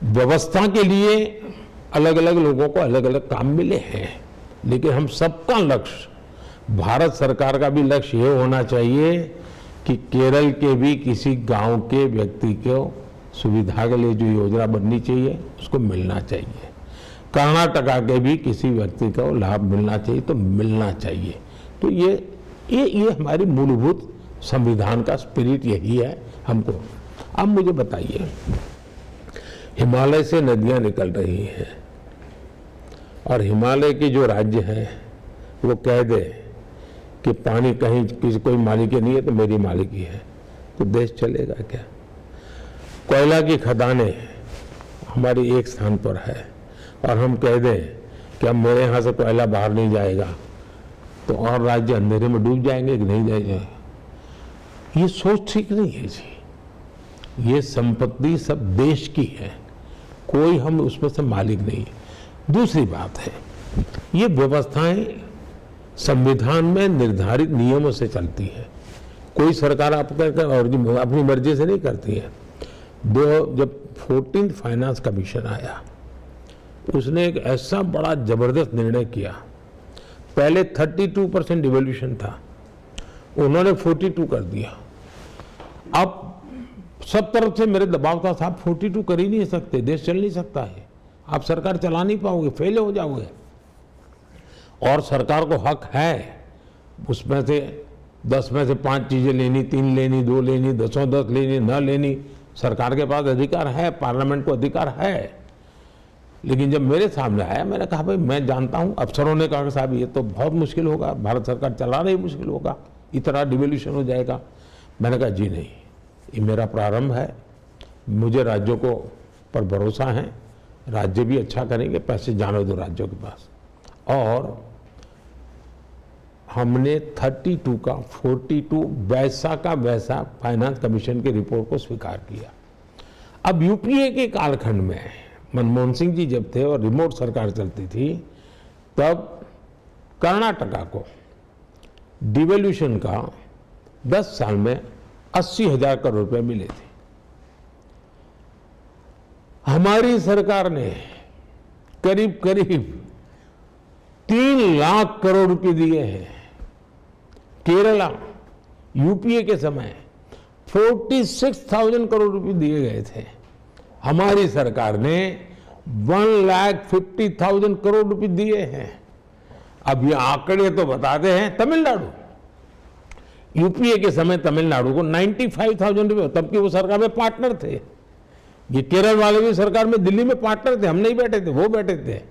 व्यवस्था के लिए अलग अलग लोगों को अलग अलग काम मिले हैं, लेकिन हम सबका लक्ष्य, भारत सरकार का भी लक्ष्य ये होना चाहिए कि केरल के भी किसी गांव के व्यक्ति को सुविधा के लिए जो योजना बननी चाहिए उसको मिलना चाहिए। कर्नाटका के भी किसी व्यक्ति को लाभ मिलना चाहिए तो मिलना चाहिए। तो ये हमारी मूलभूत संविधान का स्पिरिट यही है हमको। अब मुझे बताइए, हिमालय से नदियां निकल रही हैं, और हिमालय के जो राज्य हैं वो कह दे कि पानी कहीं किसी कोई मालिकी नहीं है तो मेरी मालिकी है, तो देश चलेगा क्या? कोयला की खदानें हमारी एक स्थान पर है, और हम कह दें कि अब मेरे यहाँ से कोयला बाहर नहीं जाएगा, तो और राज्य अंधेरे में डूब जाएंगे कि नहीं जाएंगे? ये सोच ठीक नहीं है जी। ये संपत्ति सब देश की है, कोई हम उसमें से मालिक नहीं है। दूसरी बात है, ये व्यवस्थाएं संविधान में निर्धारित नियमों से चलती है। कोई सरकार अपनी मर्जी से नहीं करती है। जब 14th फाइनेंस कमीशन आया, उसने एक ऐसा बड़ा जबरदस्त निर्णय किया। पहले 32% डिवोल्यूशन था, उन्होंने 42 कर दिया। अब सब तरफ से मेरे दबाव था, साहब 42 कर ही नहीं सकते, देश चल नहीं सकता है, आप सरकार चला नहीं पाओगे, फेल हो जाओगे। और सरकार को हक है उसमें से 10 में से 5 चीजें लेनी, 3 लेनी, 2 लेनी, 10 लेनी, न लेनी, सरकार के पास अधिकार है, पार्लियामेंट को अधिकार है। लेकिन जब मेरे सामने आया, मैंने कहा भाई मैं जानता हूं, अफसरों ने कहा कि साहब ये तो बहुत मुश्किल होगा, भारत सरकार चला रही मुश्किल होगा, इतना डिवैल्यूएशन हो जाएगा। मैंने कहा जी नहीं, ये मेरा प्रारंभ है, मुझे राज्यों को पर भरोसा है, राज्य भी अच्छा करेंगे, पैसे जाने दो राज्यों के पास। और हमने 32 का 42 वैसा का वैसा फाइनेंस कमीशन की रिपोर्ट को स्वीकार किया। अब यूपीए के कालखंड में मनमोहन सिंह जी जब थे और रिमोट सरकार चलती थी, तब कर्नाटका को डिवैल्यूएशन का 10 साल में 80,000 करोड़ रुपए मिले थे। हमारी सरकार ने करीब करीब 3 लाख करोड़ रुपए दिए हैं। केरला यूपीए के समय 46,000 करोड़ रुपए दिए गए थे। हमारी सरकार ने 1,50,000 करोड़ रुपए दिए हैं। अब ये आंकड़े तो बताते हैं, तमिलनाडु यूपीए के समय तमिलनाडु को 95,000 रुपए, तब की वो सरकार में पार्टनर थे। ये केरल वाले भी सरकार में दिल्ली में पार्टनर थे, हम नहीं बैठे थे, वो बैठे थे।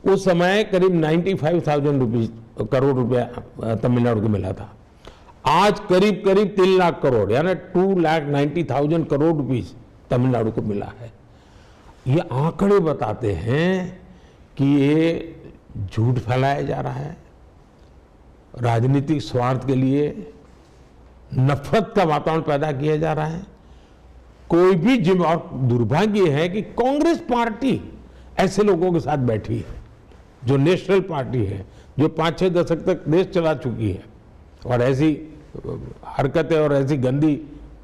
उस समय करीब 95,000 करोड़ रुपया तमिलनाडु को मिला था। आज करीब करीब 3 लाख करोड़ यानी 2,90,000 करोड़ रुपीस तमिलनाडु को मिला है। ये आंकड़े बताते हैं कि ये झूठ फैलाया जा रहा है, राजनीतिक स्वार्थ के लिए नफरत का वातावरण पैदा किया जा रहा है। कोई भी और दुर्भाग्य है कि कांग्रेस पार्टी ऐसे लोगों के साथ बैठी है, जो नेशनल पार्टी है, जो 5-6 दशक तक देश चला चुकी है और ऐसी हरकतें और ऐसी गंदी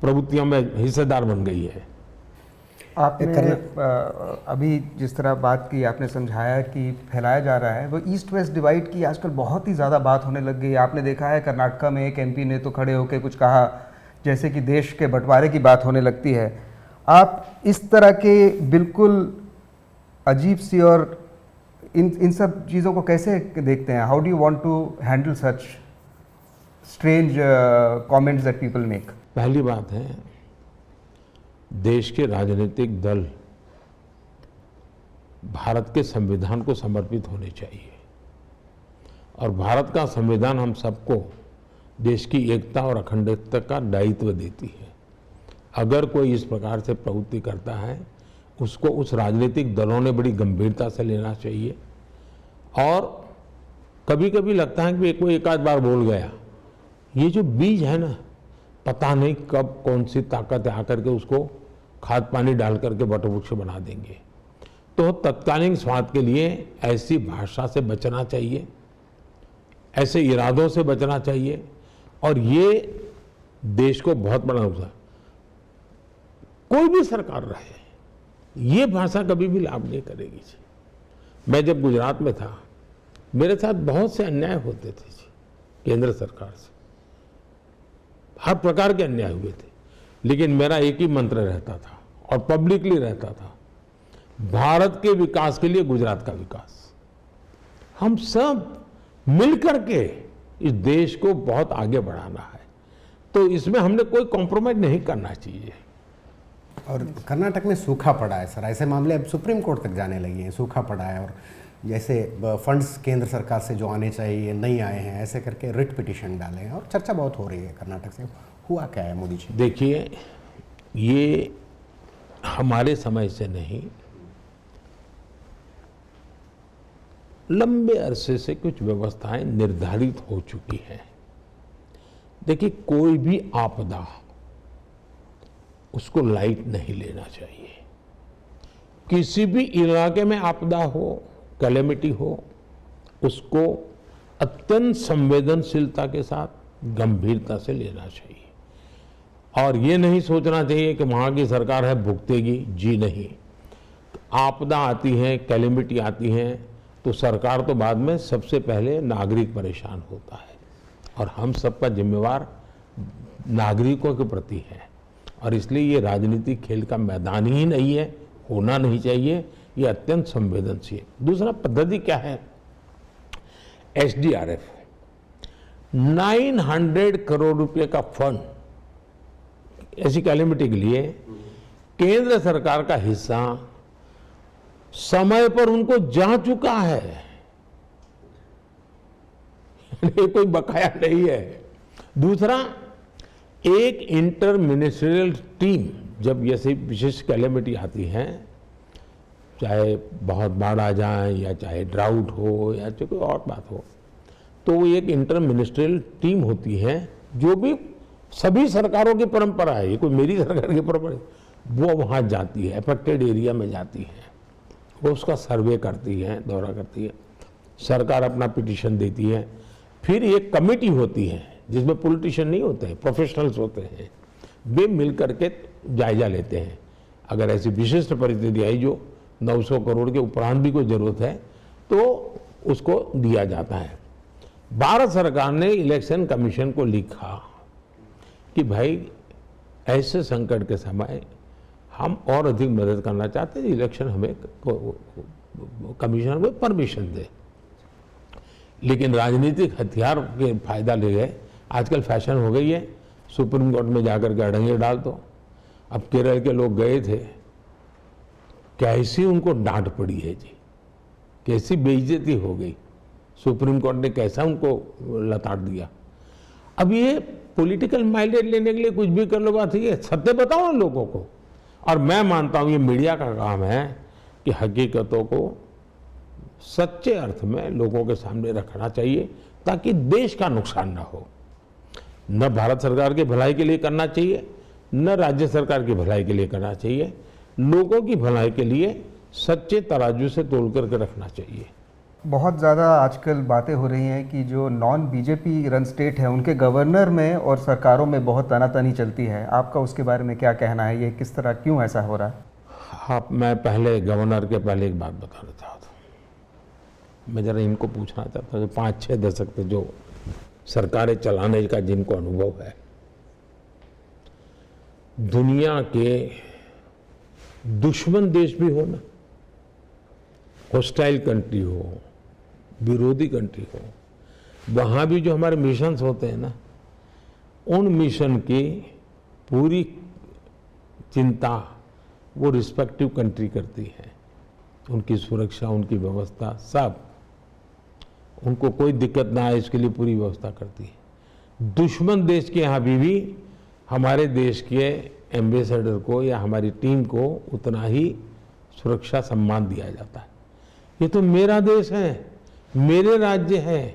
प्रवृत्तियों में हिस्सेदार बन गई है। आपने अभी जिस तरह बात की, आपने समझाया कि फैलाया जा रहा है, वो ईस्ट वेस्ट डिवाइड की आजकल बहुत ही ज़्यादा बात होने लग गई है। आपने देखा है कर्नाटका में एक एमपी ने तो खड़े होकर कुछ कहा जैसे कि देश के बंटवारे की बात होने लगती है। आप इस तरह के बिल्कुल अजीब सी और इन सब चीज़ों को कैसे देखते हैं? How do you want to handle such strange comments that people make? पहली बात है, देश के राजनीतिक दल भारत के संविधान को समर्पित होने चाहिए और भारत का संविधान हम सबको देश की एकता और अखंडता का दायित्व देती है। अगर कोई इस प्रकार से प्रवृत्ति करता है, उसको उस राजनीतिक दलों ने बड़ी गंभीरता से लेना चाहिए। और कभी कभी लगता है कि कोई एक आध बार बोल गया, ये जो बीज है ना, पता नहीं कब कौन सी ताकत आकर के उसको खाद पानी डाल करके वटवृक्ष बना देंगे। तो तत्कालीन स्वार्थ के लिए ऐसी भाषा से बचना चाहिए, ऐसे इरादों से बचना चाहिए। और ये देश को बहुत बड़ा नुकसान, कोई भी सरकार रहे, ये भाषा कभी भी लाभ नहीं करेगी। मैं जब गुजरात में था, मेरे साथ बहुत से अन्याय होते थे केंद्र सरकार से, हर प्रकार के अन्याय हुए थे, लेकिन मेरा एक ही मंत्र रहता था और पब्लिकली रहता था, भारत के विकास के लिए गुजरात का विकास। हम सब मिलकर के इस देश को बहुत आगे बढ़ाना है, तो इसमें हमने कोई कॉम्प्रोमाइज नहीं करना चाहिए। और कर्नाटक में सूखा पड़ा है सर, ऐसे मामले अब सुप्रीम कोर्ट तक जाने लगे हैं, सूखा पड़ा है और जैसे फंड्स केंद्र सरकार से जो आने चाहिए नहीं आए हैं, ऐसे करके रिट पिटीशन डाले हैं और चर्चा बहुत हो रही है कर्नाटक से। हुआ क्या है मोदी जी? देखिए, ये हमारे समय से नहीं, लंबे अरसे से कुछ व्यवस्थाएं निर्धारित हो चुकी हैं। देखिए, कोई भी आपदा उसको लाइट नहीं लेना चाहिए। किसी भी इलाके में आपदा हो, कैलेमिटी हो, उसको अत्यंत संवेदनशीलता के साथ गंभीरता से लेना चाहिए और ये नहीं सोचना चाहिए कि वहाँ की सरकार है भुगतेगी। जी नहीं, आपदा आती है, कैलेमिटी आती है, तो सरकार तो बाद में, सबसे पहले नागरिक परेशान होता है और हम सबका जिम्मेवार नागरिकों के प्रति है। और इसलिए ये राजनीतिक खेल का मैदान ही नहीं है, होना नहीं चाहिए, ये अत्यंत संवेदनशील। दूसरा पद्धति क्या है? SDRF 900 करोड़ रुपए का फंड ऐसी कैलेमिटी के लिए, केंद्र सरकार का हिस्सा समय पर उनको जा चुका है, ये कोई बकाया नहीं है। दूसरा, एक इंटर मिनिस्ट्रियल टीम जब ऐसी विशेष कैलेमिटी आती है, चाहे बहुत बाढ़ आ जाए या चाहे ड्राउट हो या चाहे कोई और बात हो, तो वो एक इंटर मिनिस्ट्रियल टीम होती है, जो भी सभी सरकारों की परंपरा है, ये कोई मेरी सरकार की परंपरा है, वो वहाँ जाती है, अफेक्टेड एरिया में जाती है, वो उसका सर्वे करती है, दौरा करती है, सरकार अपना पिटीशन देती है, फिर एक कमेटी होती है जिसमें पॉलिटिशियन नहीं होते हैं, प्रोफेशनल्स होते हैं, वे मिल करके जायजा लेते हैं। अगर ऐसी विशिष्ट परिस्थिति आई जो 900 करोड़ के उपरांत भी कोई जरूरत है तो उसको दिया जाता है। भारत सरकार ने इलेक्शन कमीशन को लिखा कि भाई ऐसे संकट के समय हम और अधिक मदद करना चाहते हैं, इलेक्शन हमें कमीशन को परमिशन दे। लेकिन राजनीतिक हथियार के फायदा ले गए। आजकल फैशन हो गई है, सुप्रीम कोर्ट में जाकर के अड़ंगे डाल दो। अब केरल के लोग गए थे, कैसी उनको डांट पड़ी है जी, कैसी बेइज्जती हो गई, सुप्रीम कोर्ट ने कैसा उनको लताड़ दिया। अब ये पॉलिटिकल माइलेज लेने के लिए कुछ भी कर लो, बात ये सत्य बताओ ना लोगों को। और मैं मानता हूं ये मीडिया का काम है कि हकीकतों को सच्चे अर्थ में लोगों के सामने रखना चाहिए, ताकि देश का नुकसान ना हो। न भारत सरकार की भलाई के लिए करना चाहिए, न राज्य सरकार की भलाई के लिए करना चाहिए, लोगों की भलाई के लिए सच्चे तराजू से तोल करके रखना चाहिए। बहुत ज़्यादा आजकल बातें हो रही हैं कि जो नॉन बीजेपी रन स्टेट है उनके गवर्नर में और सरकारों में बहुत तनातनी चलती है। आपका उसके बारे में क्या कहना है, ये किस तरह क्यों ऐसा हो रहा है? हाँ, मैं पहले गवर्नर के पहले एक बात बताना चाहता हूँ। मैं ज़रा इनको पूछना चाहता हूँ, 5-6 दशक से जो सरकारें चलाने का जिनको अनुभव है, दुनिया के दुश्मन देश भी हो ना, हॉस्टाइल कंट्री हो, विरोधी कंट्री हो, वहाँ भी जो हमारे मिशंस होते हैं ना, उन मिशन की पूरी चिंता वो रिस्पेक्टिव कंट्री करती है। उनकी सुरक्षा, उनकी व्यवस्था, सब, उनको कोई दिक्कत ना आए इसके लिए पूरी व्यवस्था करती है। दुश्मन देश के यहाँ भी हमारे देश के एम्बेसडर को या हमारी टीम को उतना ही सुरक्षा सम्मान दिया जाता है। ये तो मेरा देश है, मेरे राज्य है,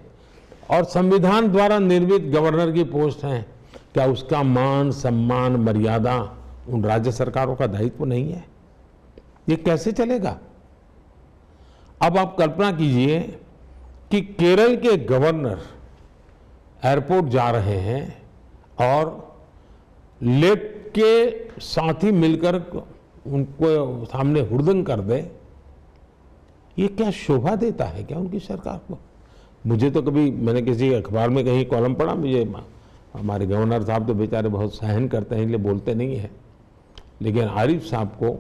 और संविधान द्वारा निर्मित गवर्नर की पोस्ट है। क्या उसका मान, सम्मान, मर्यादा उन राज्य सरकारों का दायित्व नहीं है? ये कैसे चलेगा? अब आप कल्पना कीजिए कि केरल के गवर्नर एयरपोर्ट जा रहे हैं और लेफ्ट के साथी मिलकर उनको सामने हुड़दंग कर दे। ये क्या शोभा देता है क्या उनकी सरकार को? मुझे तो कभी, मैंने किसी अखबार में कहीं कॉलम पढ़ा, मुझे हमारे गवर्नर साहब तो बेचारे बहुत सहन करते हैं, इसलिए बोलते नहीं हैं, लेकिन आरिफ साहब को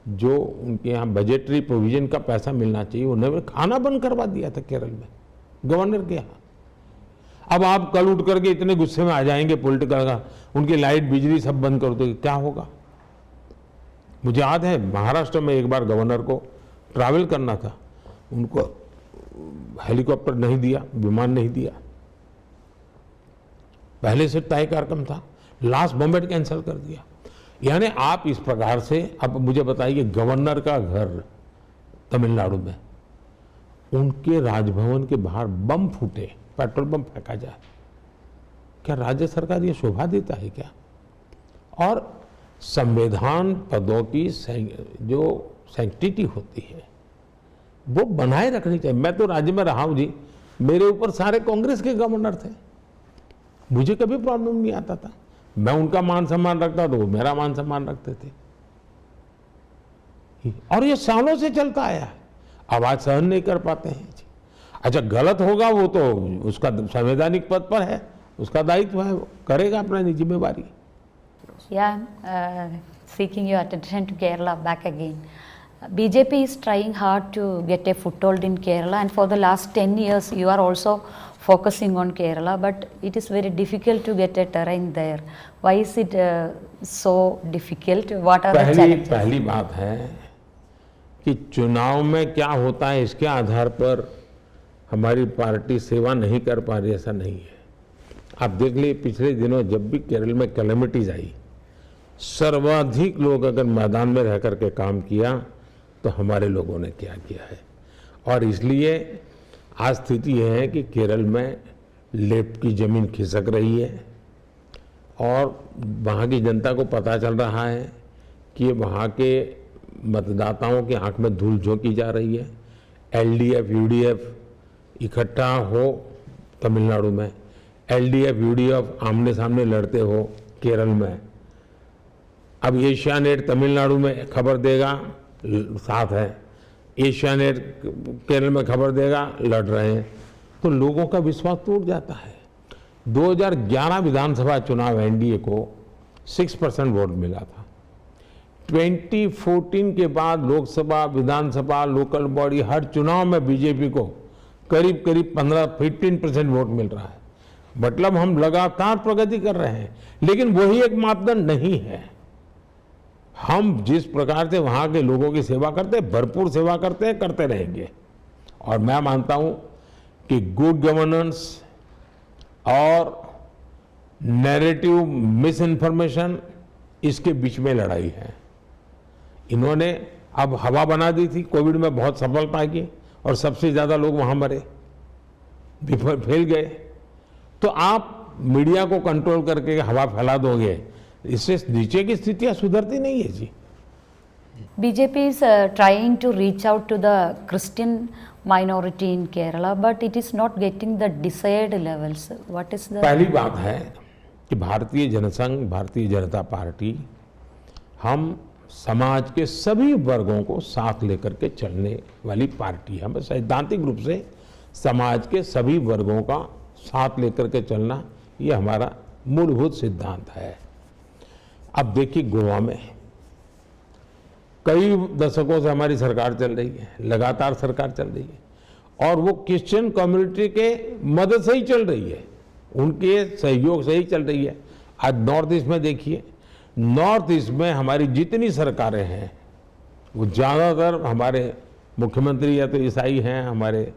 जो उनके यहाँ बजटरी प्रोविजन का पैसा मिलना चाहिए, उन्होंने खाना बंद करवा दिया था केरल में गवर्नर के यहाँ। अब आप कल उठ करके इतने गुस्से में आ जाएंगे पॉलिटिकल का, उनकी लाइट, बिजली सब बंद कर दो, क्या होगा? मुझे याद है महाराष्ट्र में एक बार गवर्नर को ट्रैवल करना था, उनको हेलीकॉप्टर नहीं दिया, विमान नहीं दिया, पहले से तय कार्यक्रम था, लास्ट मोमेंट कैंसिल कर दिया। यानी आप इस प्रकार से, अब मुझे बताइए, गवर्नर का घर तमिलनाडु में, उनके राजभवन के बाहर बम फूटे, पेट्रोल बम फेंका जाए, क्या राज्य सरकार ये शोभा देता है क्या? और संविधान पदों की जो सैंक्टिटी होती है वो बनाए रखनी चाहिए। मैं तो राज्य में रहा हूं जी, मेरे ऊपर सारे कांग्रेस के गवर्नर थे, मुझे कभी प्रॉब्लम नहीं आता था। मैं उनका मान सम्मान रखता तो वो मेरा मान सम्मान रखते थे, और ये सालों से चलता आया है। अब आज सहन नहीं कर पाते हैं जी। अच्छा, गलत होगा वो तो उसका संवैधानिक पद पर है, उसका दायित्व है, वो करेगा अपनी जिम्मेवारी। Yeah, seeking your attention to Kerala back again. BJP is trying hard to get a foothold in Kerala, and for the last 10 years you are also focusing on Kerala, but it is very difficult to get a terrain there. Why is it so difficult? What are the challenges? पहली बात है कि चुनाव में क्या होता है इसके आधार पर हमारी पार्टी सेवा नहीं कर पा रही, ऐसा नहीं है। आप देख लिए पिछले दिनों जब भी केरल में कैलेमिटीज आई, सर्वाधिक लोग अगर मैदान में रह करके काम किया तो हमारे लोगों ने क्या किया है। और इसलिए आज स्थिति यह है कि केरल में लेफ्ट की जमीन खिसक रही है और वहाँ की जनता को पता चल रहा है कि वहाँ के मतदाताओं की आंख में धूल झोंकी जा रही है। एलडीएफ यूडीएफ इकट्ठा हो तमिलनाडु में, एलडीएफ यूडीएफ आमने सामने लड़ते हो केरल में। अब एशियानेट तमिलनाडु में खबर देगा, साथ है, एशियानेट केरल में खबर देगा, लड़ रहे हैं, तो लोगों का विश्वास टूट जाता है। 2011 विधानसभा चुनाव एनडीए को 6% वोट मिला था। 2014 के बाद लोकसभा, विधानसभा, लोकल बॉडी, हर चुनाव में बीजेपी को करीब करीब 15-15% वोट मिल रहा है। मतलब हम लगातार प्रगति कर रहे हैं, लेकिन वही एक मापदंड नहीं है। हम जिस प्रकार से वहाँ के लोगों की सेवा करते हैं, भरपूर सेवा करते हैं, करते रहेंगे। और मैं मानता हूँ कि गुड गवर्नेंस और नैरेटिव मिस इन्फॉर्मेशन, इसके बीच में लड़ाई है। इन्होंने अब हवा बना दी थी, कोविड में बहुत सफलता की और सबसे ज़्यादा लोग वहाँ मरे, फैल गए। तो आप मीडिया को कंट्रोल करके हवा फैला दोगे, इससे नीचे की स्थितियाँ सुधरती नहीं है जी। BJP is trying to reach out to the Christian minority in Kerala, but it is not getting the desired levels. What is the? पहली बात है कि भारतीय जनसंघ, भारतीय जनता पार्टी, हम समाज के सभी वर्गों को साथ लेकर के चलने वाली पार्टी है। हमें सैद्धांतिक रूप से समाज के सभी वर्गों का साथ लेकर के चलना, ये हमारा मूलभूत सिद्धांत है। अब देखिए, गोवा में कई दशकों से हमारी सरकार चल रही है, लगातार सरकार चल रही है, और वो क्रिश्चियन कम्युनिटी के मदद से ही चल रही है, उनके सहयोग से ही चल रही है। आज नॉर्थ ईस्ट में देखिए, नॉर्थ ईस्ट में हमारी जितनी सरकारें हैं वो ज़्यादातर हमारे मुख्यमंत्री या तो ईसाई हैं, हमारे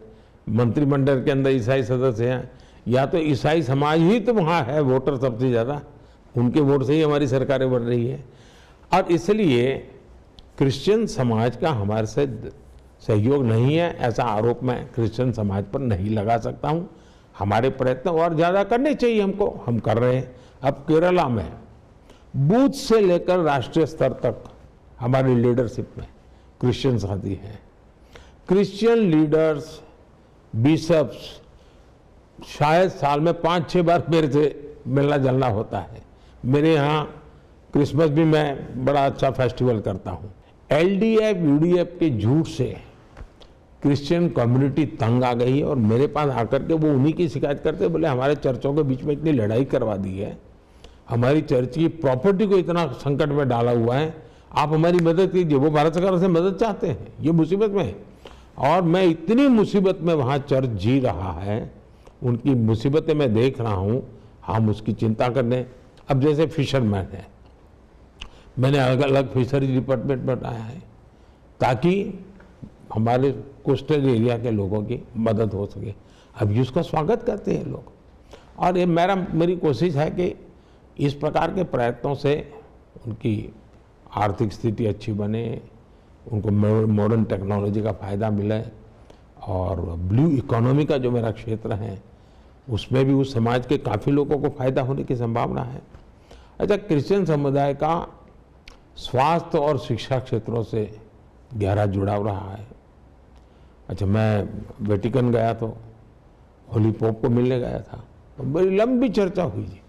मंत्रिमंडल के अंदर ईसाई सदस्य हैं, या तो ईसाई समाज ही तो वहाँ है, वोटर सबसे ज़्यादा, उनके वोट से ही हमारी सरकारें बन रही है। और इसलिए क्रिश्चियन समाज का हमारे से सहयोग नहीं है, ऐसा आरोप मैं क्रिश्चियन समाज पर नहीं लगा सकता हूँ। हमारे प्रयत्न और ज़्यादा करने चाहिए हमको, हम कर रहे हैं। अब केरला में बूथ से लेकर राष्ट्रीय स्तर तक हमारी लीडरशिप में क्रिश्चियन साथी हैं। क्रिश्चियन लीडर्स, बिशप्स, शायद साल में 5-6 बार मेरे से मिलना जुलना होता है। मेरे यहाँ क्रिसमस भी मैं बड़ा अच्छा फेस्टिवल करता हूँ। एलडीएफ यूडीएफ के झूठ से क्रिश्चियन कम्युनिटी तंग आ गई है और मेरे पास आकर के वो उन्हीं की शिकायत करते, बोले हमारे चर्चों के बीच में इतनी लड़ाई करवा दी है, हमारी चर्च की प्रॉपर्टी को इतना संकट में डाला हुआ है, आप हमारी मदद कीजिए। वो भारत सरकार से मदद चाहते हैं, ये मुसीबत में है, और मैं इतनी मुसीबत में वहाँ चर्च जी रहा है, उनकी मुसीबतें मैं देख रहा हूँ, हम उसकी चिंता करने। अब जैसे फिशरमैन है, मैंने अलग अलग फिशरी डिपार्टमेंट बनाया है ताकि हमारे कोस्टल एरिया के लोगों की मदद हो सके। अब ये उसका स्वागत करते हैं लोग, और ये मेरी कोशिश है कि इस प्रकार के प्रयत्नों से उनकी आर्थिक स्थिति अच्छी बने, उनको मॉडर्न टेक्नोलॉजी का फ़ायदा मिले, और ब्लू इकोनॉमी का जो मेरा क्षेत्र है उसमें भी उस समाज के काफ़ी लोगों को फ़ायदा होने की संभावना है। अच्छा, क्रिश्चियन समुदाय का स्वास्थ्य और शिक्षा क्षेत्रों से गहरा जुड़ाव रहा है। अच्छा, मैं वेटिकन गया तो होली पोप को मिलने गया था, तो बड़ी लंबी चर्चा हुई जी,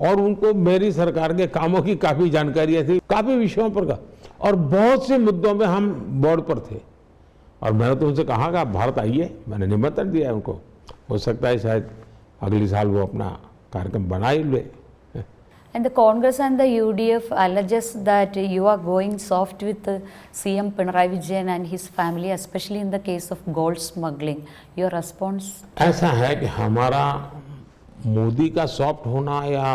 और उनको मेरी सरकार के कामों की काफ़ी जानकारियाँ थी, काफ़ी विषयों पर का, और बहुत से मुद्दों में हम बोर्ड पर थे। और मैंने तो उनसे कहा कि आप भारत आइए, मैंने निमंत्रण दिया है उनको, हो सकता है शायद अगले साल वो अपना कार्यक्रम बना ही ले। And the Congress and the UDF alleges that you are going soft with CM Pinarayi Vijayan and his family, especially in the case of gold smuggling. Your response? ऐसा है कि हमारा मोदी का सॉफ्ट होना या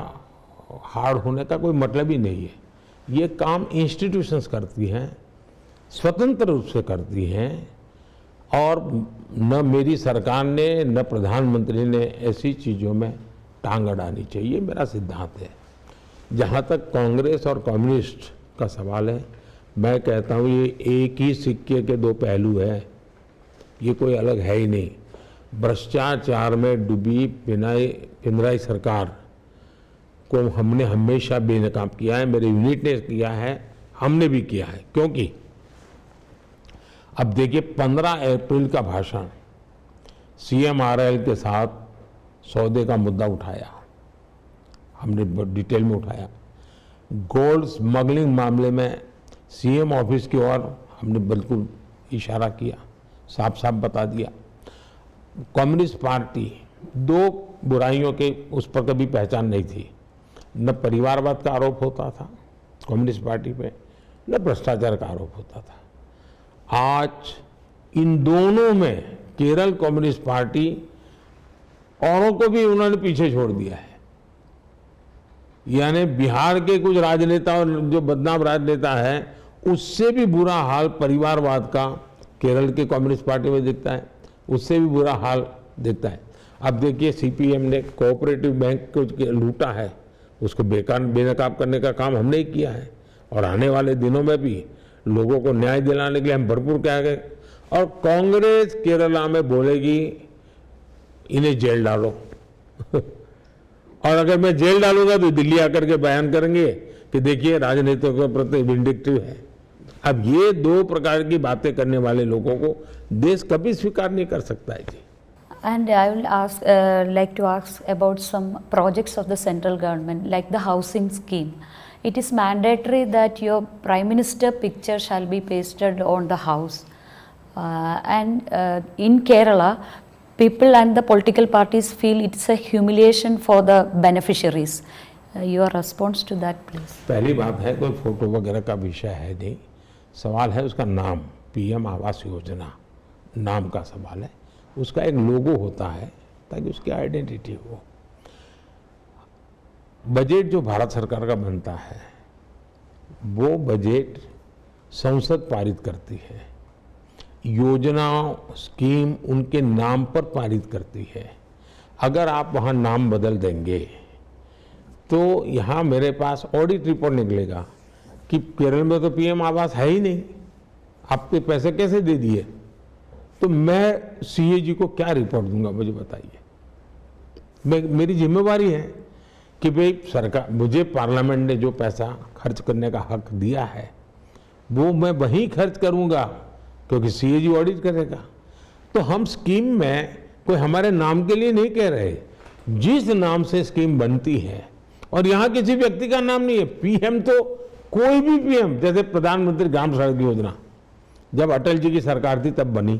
हार्ड होने का कोई मतलब ही नहीं है। ये काम इंस्टीट्यूशंस करती हैं, स्वतंत्र रूप से करती हैं और न मेरी सरकार ने न प्रधानमंत्री ने ऐसी चीज़ों में टांग अड़ानी चाहिए, मेरा सिद्धांत है। जहाँ तक कांग्रेस और कम्युनिस्ट का सवाल है, मैं कहता हूँ ये एक ही सिक्के के दो पहलू है, ये कोई अलग है ही नहीं। भ्रष्टाचार में डूबी पिनराई सरकार को हमने हमेशा बेनकाब किया है, मेरे यूनिट ने किया है, हमने भी किया है। क्योंकि अब देखिए 15 अप्रैल का भाषण, CMRL के साथ सौदे का मुद्दा उठाया, हमने डिटेल में उठाया। गोल्ड स्मगलिंग मामले में CM ऑफिस की ओर हमने बिल्कुल इशारा किया, साफ साफ बता दिया। कम्युनिस्ट पार्टी दो बुराइयों के उस पर कभी पहचान नहीं थी, न परिवारवाद का आरोप होता था कम्युनिस्ट पार्टी पे, न भ्रष्टाचार का आरोप होता था। आज इन दोनों में केरल कम्युनिस्ट पार्टी औरों को भी उन्होंने पीछे छोड़ दिया है। यानी बिहार के कुछ राजनेता और जो बदनाम राजनेता है, उससे भी बुरा हाल परिवारवाद का केरल के कम्युनिस्ट पार्टी में दिखता है, उससे भी बुरा हाल दिखता है। अब देखिए CPM ने कोऑपरेटिव बैंक को लूटा है, उसको बेनकाब करने का काम हमने ही किया है, और आने वाले दिनों में भी लोगों को न्याय दिलाने के लिए हम भरपूर कहेंगे। और कांग्रेस केरला में बोलेगी इन्हें जेल डालो और अगर मैं जेल डालूंगा तो दिल्ली आकर के बयान करेंगे कि देखिए राजनीतियों के प्रति विंडिक्टिव है। अब ये दो प्रकार की बातें करने वाले लोगों को देश कभी स्वीकार नहीं कर सकता है जी। And I will like to ask about some projects of the central government, like the housing scheme. It is mandatory that your Prime Minister picture shall be pasted on the house. In Kerala, people and the political parties feel it's a humiliation for the beneficiaries. Your response to that, please. पहली बात है, कोई photo वगैरह का विषय है नहीं, सवाल है उसका नाम। PM आवास योजना नाम का सवाल है, उसका एक लोगो होता है ताकि उसकी आइडेंटिटी हो। बजट जो भारत सरकार का बनता है वो बजट संसद पारित करती है, योजना स्कीम उनके नाम पर पारित करती है। अगर आप वहाँ नाम बदल देंगे तो यहाँ मेरे पास ऑडिट रिपोर्ट निकलेगा कि केरल में तो PM आवास है ही नहीं, आपके पैसे कैसे दे दिए, तो मैं CAG को क्या रिपोर्ट दूंगा, मुझे बताइए। मेरी जिम्मेवारी है कि भाई सरकार, मुझे पार्लियामेंट ने जो पैसा खर्च करने का हक दिया है वो मैं वहीं खर्च करूंगा, क्योंकि CAG ऑडिट करेगा। तो हम स्कीम में कोई हमारे नाम के लिए नहीं कह रहे, जिस नाम से स्कीम बनती है, और यहाँ किसी व्यक्ति का नाम नहीं है। PM तो कोई भी PM, जैसे प्रधानमंत्री ग्राम सड़क योजना जब अटल जी की सरकार थी तब बनी,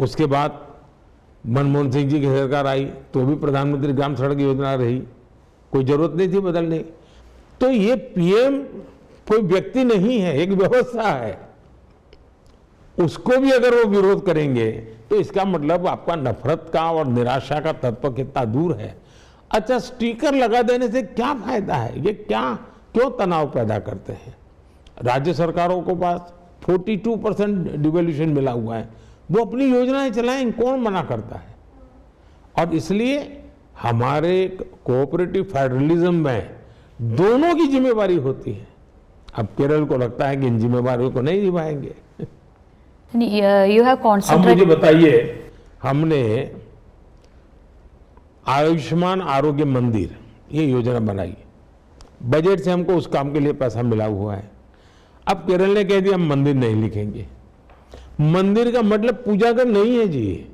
उसके बाद मनमोहन सिंह जी की सरकार आई तो भी प्रधानमंत्री ग्राम सड़क योजना रही, कोई जरूरत नहीं थी बदलने। तो ये PM कोई व्यक्ति नहीं है, एक व्यवस्था है। उसको भी अगर वो विरोध करेंगे तो इसका मतलब आपका नफरत का और निराशा का तत्व कितना दूर है। अच्छा, स्टिकर लगा देने से क्या फायदा है, ये क्यों तनाव पैदा करते हैं। राज्य सरकारों को पास 42% डिवैल्यूएशन मिला हुआ है, वो अपनी योजनाएं चलाएं, कौन मना करता है। और इसलिए हमारे कोऑपरेटिव फेडरलिज्म में दोनों की जिम्मेवारी होती है। अब केरल को लगता है कि इन जिम्मेवारियों को नहीं निभाएंगे। You have अब concentrated. मुझे बताइए, हमने आयुष्मान आरोग्य मंदिर ये योजना बनाई, बजट से हमको उस काम के लिए पैसा मिला हुआ है। अब केरल ने कह दिया हम मंदिर नहीं लिखेंगे। मंदिर का मतलब पूजा घर नहीं है जी।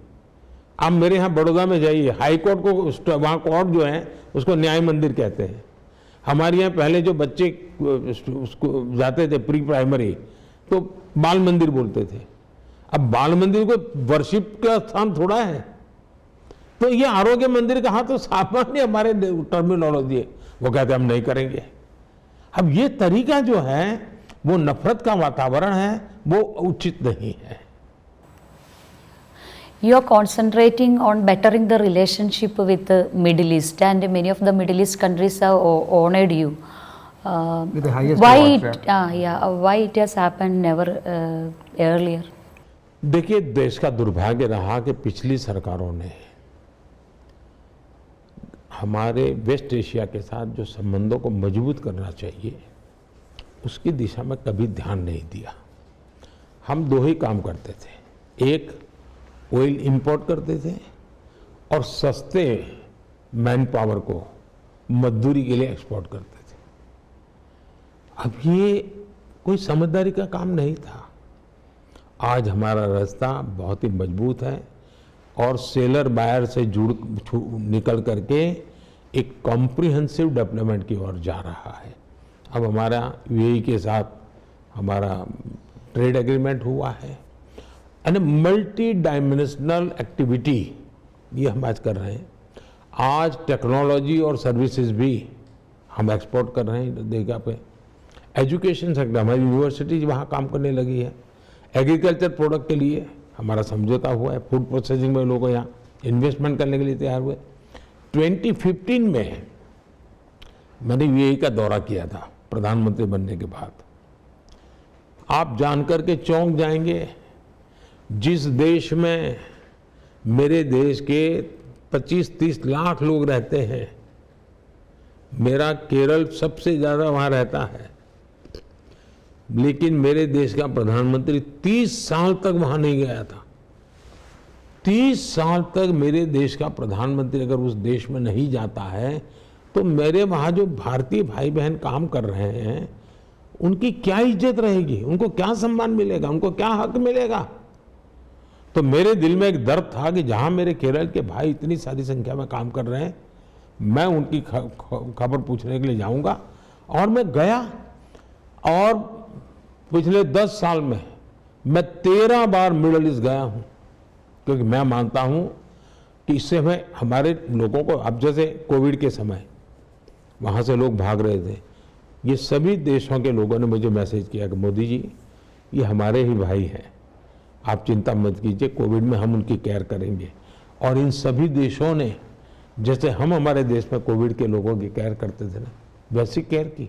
आप मेरे यहाँ बड़ौदा में जाइए, हाई कोर्ट को, वहाँ कोर्ट जो है उसको न्याय मंदिर कहते हैं। हमारे यहाँ पहले जो बच्चे उसको जाते थे प्री प्राइमरी तो बाल मंदिर बोलते थे। अब बाल मंदिर को वर्शिप का स्थान थोड़ा है, तो ये आरोग्य मंदिर कहा तो सामान्य हमारे टर्मिनोलॉजी है, वो कहते हम नहीं करेंगे। अब ये तरीका जो है वो नफरत का वातावरण है, वो उचित नहीं है। You are concentrating on bettering the relationship with the Middle East, and many of the Middle East countries have honored you. With the highest why awards, why it has happened never earlier? देखिए, देश का दुर्भाग्य रहा कि पिछली सरकारों ने हमारे वेस्ट एशिया के साथ जो संबंधों को मजबूत करना चाहिए उसकी दिशा में कभी ध्यान नहीं दिया। हम दो ही काम करते थे, एक ऑयल इंपोर्ट करते थे और सस्ते मैन पावर को मजदूरी के लिए एक्सपोर्ट करते थे। अब ये कोई समझदारी का काम नहीं था। आज हमारा रास्ता बहुत ही मजबूत है और सेलर बायर से निकल करके एक कॉम्प्रिहेंसिव डेवलपमेंट की ओर जा रहा है। अब हमारा यूएई के साथ हमारा ट्रेड एग्रीमेंट हुआ है यानी मल्टी डायमेंशनल एक्टिविटी ये हम आज कर रहे हैं। आज टेक्नोलॉजी और सर्विसेज भी हम एक्सपोर्ट कर रहे हैं जगह पे। एजुकेशन सेक्टर, हमारी यूनिवर्सिटीज वहाँ काम करने लगी है। एग्रीकल्चर प्रोडक्ट के लिए हमारा समझौता हुआ है, फूड प्रोसेसिंग में लोग यहाँ इन्वेस्टमेंट करने के लिए तैयार हुए। 2015 में मैंने यूएई का दौरा किया था प्रधानमंत्री बनने के बाद। आप जानकर के चौंक जाएंगे, जिस देश में मेरे देश के 25-30 लाख लोग रहते हैं, मेरा केरल सबसे ज़्यादा वहाँ रहता है, लेकिन मेरे देश का प्रधानमंत्री 30 साल तक वहाँ नहीं गया था। 30 साल तक मेरे देश का प्रधानमंत्री अगर उस देश में नहीं जाता है तो मेरे वहाँ जो भारतीय भाई बहन काम कर रहे हैं उनकी क्या इज्जत रहेगी, उनको क्या सम्मान मिलेगा, उनको क्या हक मिलेगा। तो मेरे दिल में एक दर्द था कि जहाँ मेरे केरल के भाई इतनी सारी संख्या में काम कर रहे हैं, मैं उनकी खबर पूछने के लिए जाऊँगा। और मैं गया और पिछले 10 साल में मैं 13 बार मिडल ईस्ट गया हूँ, क्योंकि मैं मानता हूँ कि इससे हमें हमारे लोगों को, अब जैसे कोविड के समय वहाँ से लोग भाग रहे थे, ये सभी देशों के लोगों ने मुझे मैसेज किया कि मोदी जी ये हमारे ही भाई हैं, आप चिंता मत कीजिए, कोविड में हम उनकी केयर करेंगे। और इन सभी देशों ने जैसे हम हमारे देश में कोविड के लोगों की केयर करते थे ना, वैसी केयर की।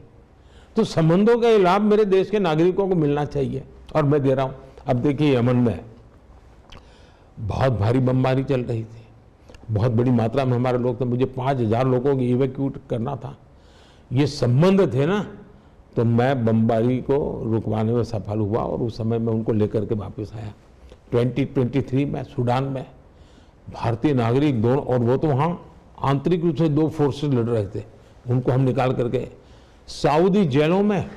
तो संबंधों का लाभ मेरे देश के नागरिकों को मिलना चाहिए और मैं दे रहा हूँ। अब देखिए, यमन में बहुत भारी बमबारी चल रही थी, बहुत बड़ी मात्रा में हमारे लोग थे, मुझे 5000 लोगों की इवैक्यूएट करना था। ये संबंध थे ना, तो मैं बमबारी को रुकवाने में सफल हुआ और उस समय मैं उनको लेकर के वापस आया। 2023 में सूडान में भारतीय नागरिक दोनों, और वो तो वहाँ आंतरिक रूप से 2 फोर्सेस लड़ रहे थे, उनको हम निकाल करके सऊदी जेलों में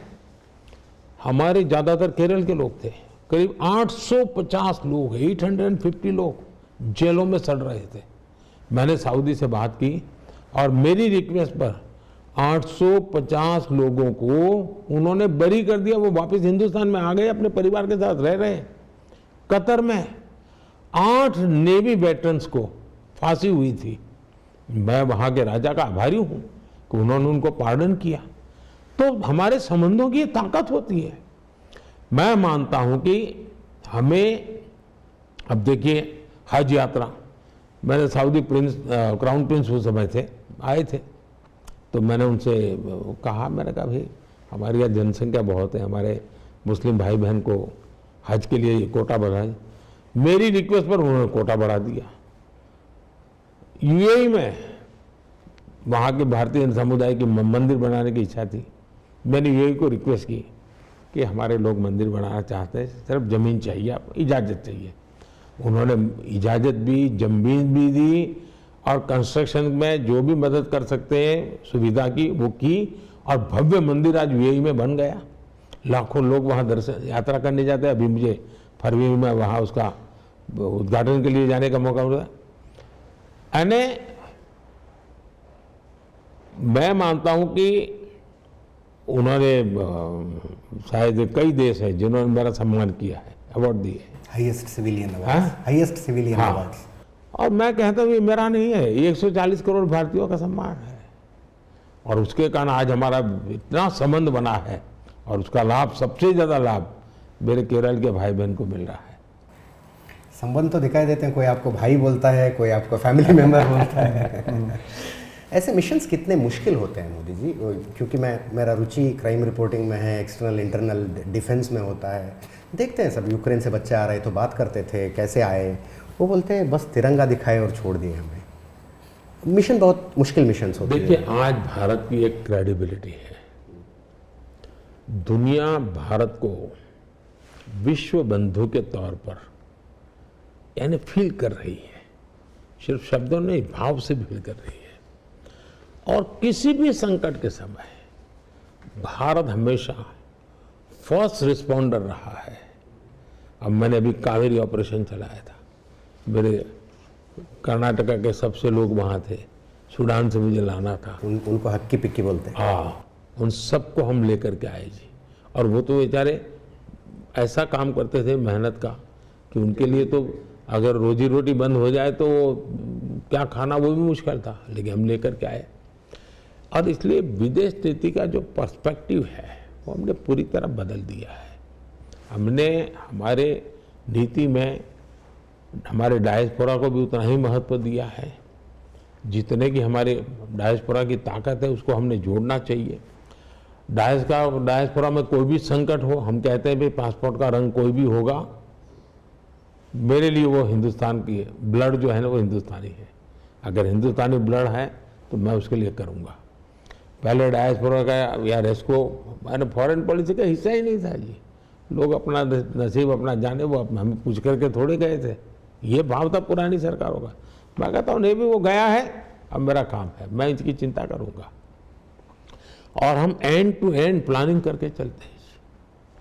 हमारे ज़्यादातर केरल के लोग थे, करीब 850 लोग, 850 लोग जेलों में सड़ रहे थे। मैंने सऊदी से बात की और मेरी रिक्वेस्ट पर 850 लोगों को उन्होंने बरी कर दिया, वो वापस हिंदुस्तान में आ गए, अपने परिवार के साथ रह रहे हैं। कतर में 8 नेवी वेटरन्स को फांसी हुई थी। मैं वहाँ के राजा का आभारी हूँ कि उन्होंने उनको पार्डन किया। तो हमारे संबंधों की ताकत होती है। मैं मानता हूँ कि हमें, अब देखिए हज यात्रा, मैंने सऊदी क्राउन प्रिंस उस समय थे, आए थे, तो मैंने उनसे कहा, मैंने कहा भाई हमारे यहाँ जनसंख्या बहुत है, हमारे मुस्लिम भाई बहन को हज के लिए कोटा बढ़ाए। मेरी रिक्वेस्ट पर उन्होंने कोटा बढ़ा दिया। यूएई में वहाँ के भारतीय समुदाय की मंदिर बनाने की इच्छा थी। मैंने यूएई को रिक्वेस्ट की कि हमारे लोग मंदिर बनाना चाहते हैं, सिर्फ ज़मीन चाहिए, आपको इजाज़त चाहिए। उन्होंने इजाज़त भी, ज़मीन भी दी और कंस्ट्रक्शन में जो भी मदद कर सकते हैं सुविधा की वो की, और भव्य मंदिर आज यूएई में बन गया। लाखों लोग वहाँ दर्शन यात्रा करने जाते हैं। अभी मुझे फरवरी में वहाँ उसका उद्घाटन के लिए जाने का मौका मिला। यानी मैं मानता हूँ कि उन्होंने शायद कई देश हैं जिन्होंने मेरा सम्मान किया है, अवार्ड दिए। Highest civilian award, highest civilian award. और मैं कहता हूँ ये मेरा नहीं है, ये 140 करोड़ भारतीयों का सम्मान है। और उसके कारण आज हमारा इतना संबंध बना है और उसका लाभ, सबसे ज़्यादा लाभ मेरे केरल के भाई बहन को मिल रहा है। संबंध तो दिखाई देते हैं, कोई आपको भाई बोलता है, कोई आपको फैमिली मेंबर बोलता है। ऐसे मिशंस कितने मुश्किल होते हैं मोदी जी? क्योंकि मेरा रुचि क्राइम रिपोर्टिंग में है, एक्सटर्नल इंटरनल डिफेंस में होता है। देखते हैं सब, यूक्रेन से बच्चे आ रहे तो बात करते थे कैसे आए, वो बोलते हैं बस तिरंगा दिखाए और छोड़ दिए हमें। मिशन बहुत मुश्किल मिशंस होते हैं। देखिए, आज भारत की एक क्रेडिबिलिटी है, दुनिया भारत को विश्व बंधु के तौर पर यानी फील कर रही है, सिर्फ शब्दों नहीं भाव से फील कर रही है। और किसी भी संकट के समय भारत हमेशा फर्स्ट रिस्पॉन्डर रहा है। अब मैंने अभी कावेरी ऑपरेशन चलाया था, मेरे कर्नाटका के सबसे लोग वहाँ थे, सूडान से मुझे लाना था। उनको हक्की पिक्की बोलते हैं। हाँ, उन सबको हम लेकर के आए जी। और वो तो बेचारे ऐसा काम करते थे मेहनत का कि उनके लिए तो अगर रोजी रोटी बंद हो जाए तो क्या खाना वो भी मुश्किल था, लेकिन हम लेकर के आए। और इसलिए विदेश नीति का जो पर्सपेक्टिव है वो हमने पूरी तरह बदल दिया है। हमने हमारे नीति में हमारे डायस्पोरा को भी उतना ही महत्व दिया है जितने की हमारे डायस्पोरा की ताकत है, उसको हमने जोड़ना चाहिए। डायस्पोरा में कोई भी संकट हो, हम कहते हैं भाई पासपोर्ट का रंग कोई भी होगा, मेरे लिए वो हिंदुस्तान की है, ब्लड जो है ना वो हिंदुस्तानी है। अगर हिंदुस्तानी ब्लड है तो मैं उसके लिए करूँगा। पहले डायस्पोरा का या रेस्को मैंने फॉरेन पॉलिसी का हिस्सा ही नहीं था जी। लोग अपना नसीब अपना जाने, वो हमें पूछ करके थोड़े गए थे। ये भाव था पुरानी सरकारों का। मैं कहता हूँ नहीं भी वो गया है, अब मेरा काम है, मैं इसकी चिंता करूँगा। और हम एंड टू एंड प्लानिंग करके चलते हैं,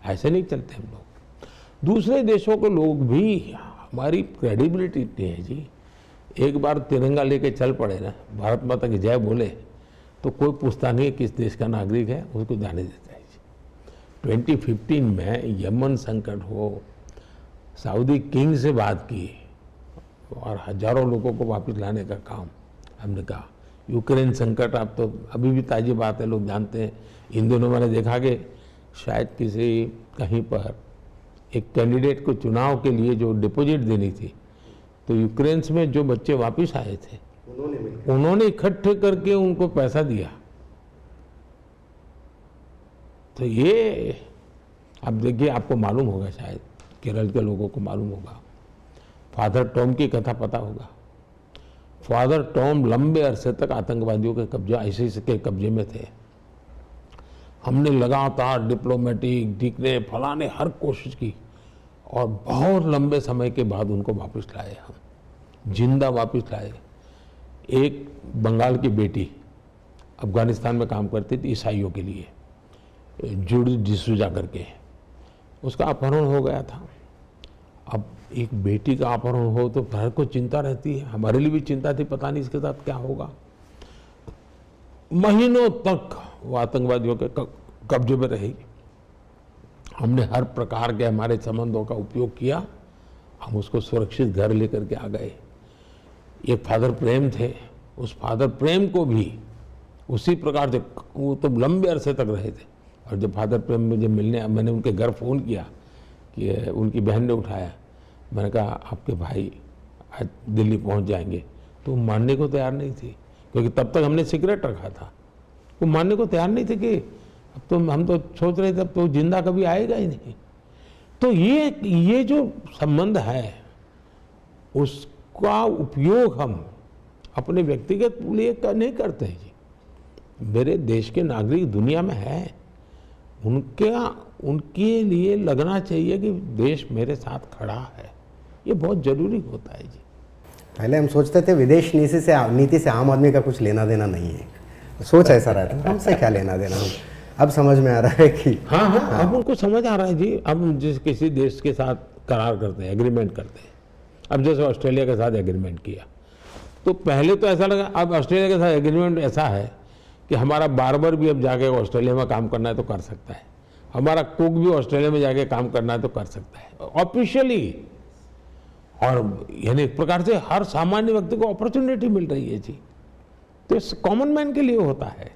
ऐसे नहीं चलते हम लोग। दूसरे देशों के लोग भी, हमारी क्रेडिबिलिटी इतनी है जी, एक बार तिरंगा लेके चल पड़े ना, भारत माता की जय बोले तो कोई पूछता नहीं किस देश का नागरिक है, उसको जाने देता है जी। 2015 में यमन संकट हो, सऊदी किंग से बात की और हजारों लोगों को वापस लाने का काम हमने कहा। यूक्रेन संकट अब तो अभी भी ताज़ी बात है, लोग जानते हैं। इन दिनों मैंने देखा कि शायद किसी कहीं पर एक कैंडिडेट को चुनाव के लिए जो डिपॉजिट देनी थी, तो यूक्रेन में जो बच्चे वापस आए थे उन्होंने इकट्ठे करके उनको पैसा दिया। तो ये अब देखिए, आपको मालूम होगा, शायद केरल के लोगों को मालूम होगा, फादर टॉम की कथा पता होगा। फादर टॉम लंबे अरसे तक आतंकवादियों के कब्जा, आईसिस के कब्जे में थे। हमने लगातार डिप्लोमेटिक दिखने फलाने हर कोशिश की और बहुत लंबे समय के बाद उनको वापस लाए, हम जिंदा वापस लाए। एक बंगाल की बेटी अफगानिस्तान में काम करती थी ईसाइयों के लिए, जूडी डिसूजा करके, उसका अपहरण हो गया था। अब एक बेटी का अपहरण हो तो घर को चिंता रहती है, हमारे लिए भी चिंता थी, पता नहीं इसके साथ क्या होगा। महीनों तक वो आतंकवादियों के कब्जे में रही। हमने हर प्रकार के हमारे संबंधों का उपयोग किया, हम उसको सुरक्षित घर लेकर के आ गए। एक फादर प्रेम थे, उस फादर प्रेम को भी उसी प्रकार से, वो तो लंबे अरसे तक रहे थे। और जब फादर प्रेम मुझे मिलने, मैंने उनके घर फ़ोन किया कि उनकी बहन ने उठाया, मैंने कहा आपके भाई आज दिल्ली पहुंच जाएंगे, तो वो मानने को तैयार नहीं थी, क्योंकि तब तक हमने सिगरेट रखा था। वो मानने को तैयार नहीं थे कि अब तो हम तो सोच रहे थे अब तो जिंदा कभी आएगा ही नहीं। तो ये जो संबंध है उसका उपयोग हम अपने व्यक्तिगत लिए नहीं करते हैं जी। मेरे देश के नागरिक दुनिया में हैं, उनके लिए लगना चाहिए कि देश मेरे साथ खड़ा है, ये बहुत जरूरी होता है जी। पहले हम सोचते थे विदेश नीति से आम आदमी का कुछ लेना देना नहीं है, सोच ऐसा रहता है, हमसे क्या लेना देना। हम अब समझ में आ रहा है कि हाँ, अब उनको समझ आ रहा है जी। अब जिस किसी देश के साथ करार करते हैं, एग्रीमेंट करते हैं, अब जैसे ऑस्ट्रेलिया के साथ एग्रीमेंट किया, तो पहले तो ऐसा लगा, अब ऑस्ट्रेलिया के साथ एग्रीमेंट ऐसा है कि हमारा बार्बर भी अब जाके ऑस्ट्रेलिया में काम करना है तो कर सकता है, हमारा कुक भी ऑस्ट्रेलिया में जाके काम करना है तो कर सकता है ऑफिशियली। और यानी एक प्रकार से हर सामान्य व्यक्ति को अपॉर्चुनिटी मिल रही है जी। तो इस कॉमन मैन के लिए होता है।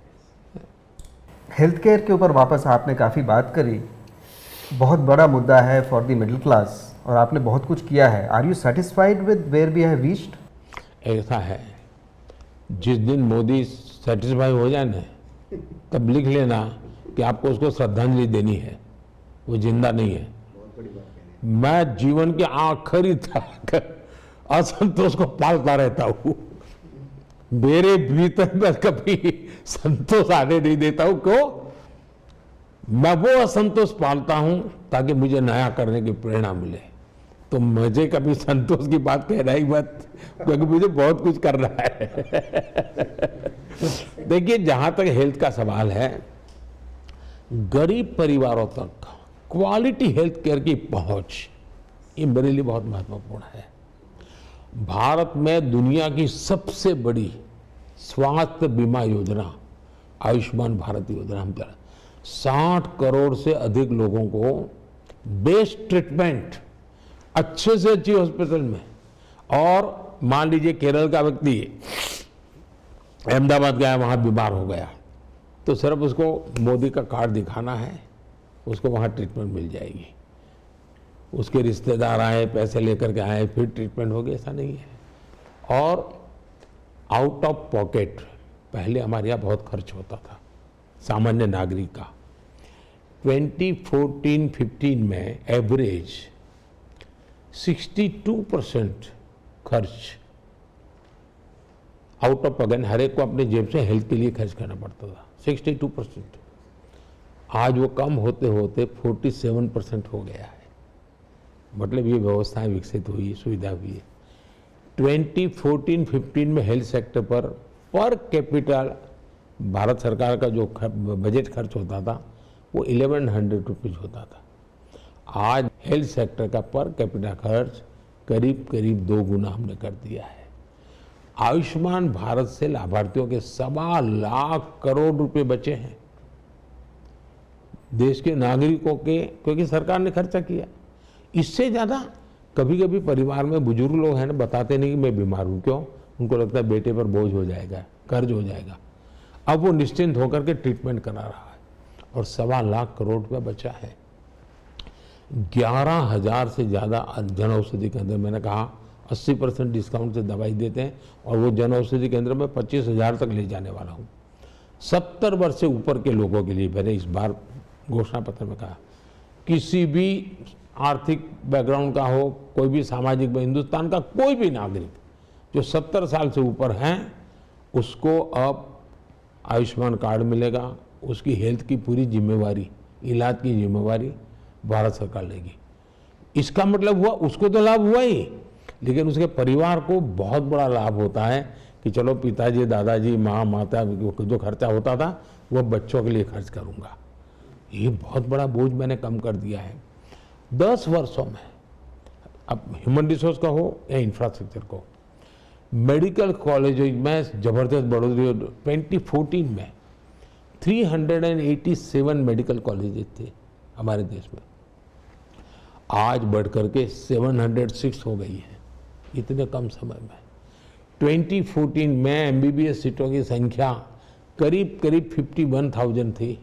हेल्थ केयर के ऊपर वापस आपने काफ़ी बात करी, बहुत बड़ा मुद्दा है फॉर द मिडिल क्लास, और आपने बहुत कुछ किया है। Are you satisfied with where we have reached? ऐसा है, जिस दिन मोदी सेटिस्फाई हो जाए ना, तब लिख लेना कि आपको उसको श्रद्धांजलि देनी है, वो जिंदा नहीं है। मैं जीवन के आखिरी तक असंतोष को पालता रहता हूँ, मेरे भीतर मैं कभी संतोष आने नहीं देता हूँ। क्यों? मैं वो असंतोष पालता हूँ ताकि मुझे नया करने की प्रेरणा मिले। तो मुझे कभी संतोष की बात कहना ही मत, क्योंकि मुझे बहुत कुछ करना है। देखिए, जहां तक हेल्थ का सवाल है, गरीब परिवारों तक क्वालिटी हेल्थ केयर की पहुंच, ये मेरे लिए बहुत महत्वपूर्ण है। भारत में दुनिया की सबसे बड़ी स्वास्थ्य बीमा योजना आयुष्मान भारत योजना हम चला। 60 करोड़ से अधिक लोगों को बेस्ट ट्रीटमेंट अच्छे से अच्छी हॉस्पिटल में, और मान लीजिए केरल का व्यक्ति अहमदाबाद गया, वहां बीमार हो गया, तो सिर्फ उसको मोदी का कार्ड दिखाना है, उसको वहां ट्रीटमेंट मिल जाएगी। उसके रिश्तेदार आए, पैसे लेकर के आए, फिर ट्रीटमेंट होगी, ऐसा नहीं है। और आउट ऑफ पॉकेट पहले हमारे यहाँ बहुत खर्च होता था सामान्य नागरिक का। 2014-15 में एवरेज 62% खर्च आउट ऑफ पॉकेट, हर एक को अपने जेब से हेल्थ के लिए खर्च करना पड़ता था, 62%। आज वो कम होते होते 47% हो गया है। मतलब ये व्यवस्थाएं विकसित हुई, सुविधा हुई है। 2014-15 में हेल्थ सेक्टर पर कैपिटल भारत सरकार का जो बजट खर्च होता था वो 1100 रुपीज होता था। आज हेल्थ सेक्टर का पर कैपिटल खर्च करीब करीब 2 गुना हमने कर दिया है। आयुष्मान भारत से लाभार्थियों के 1.25 लाख करोड़ रुपए बचे हैं देश के नागरिकों के, क्योंकि सरकार ने खर्चा किया। इससे ज्यादा कभी कभी परिवार में बुजुर्ग लोग हैं ना, बताते नहीं कि मैं बीमार हूं। क्यों? उनको लगता है बेटे पर बोझ हो जाएगा, कर्ज हो जाएगा। अब वो निश्चिंत होकर के ट्रीटमेंट करा रहा है, और 1.25 लाख करोड़ रुपया बचा है। 11,000 से ज्यादा जन औषधि केंद्र, मैंने कहा 80% डिस्काउंट से दवाई देते हैं, और वो जन औषधि केंद्र में 25,000 तक ले जाने वाला हूँ। 70 वर्ष से ऊपर के लोगों के लिए मैंने इस बार घोषणा पत्र में कहा, किसी भी आर्थिक बैकग्राउंड का हो, कोई भी सामाजिक, हिंदुस्तान का कोई भी नागरिक जो 70 साल से ऊपर हैं, उसको अब आयुष्मान कार्ड मिलेगा। उसकी हेल्थ की पूरी जिम्मेवारी, इलाज की जिम्मेवारी भारत सरकार लेगी। इसका मतलब हुआ उसको तो लाभ हुआ ही, लेकिन उसके परिवार को बहुत बड़ा लाभ होता है कि चलो पिताजी, दादाजी, माँ, माता जो खर्चा होता था वो बच्चों के लिए खर्च करूंगा। ये बहुत बड़ा बोझ मैंने कम कर दिया है 10 वर्षों में। अब ह्यूमन रिसोर्स का हो या इंफ्रास्ट्रक्चर को, मेडिकल कॉलेज में जबरदस्त बढ़ोतरी। 2014 में 387 मेडिकल कॉलेजेस थे हमारे देश में, आज बढ़कर के 706 हो गई है इतने कम समय में। 2014 में एमबीबीएस सीटों की संख्या करीब करीब 51,000 थी,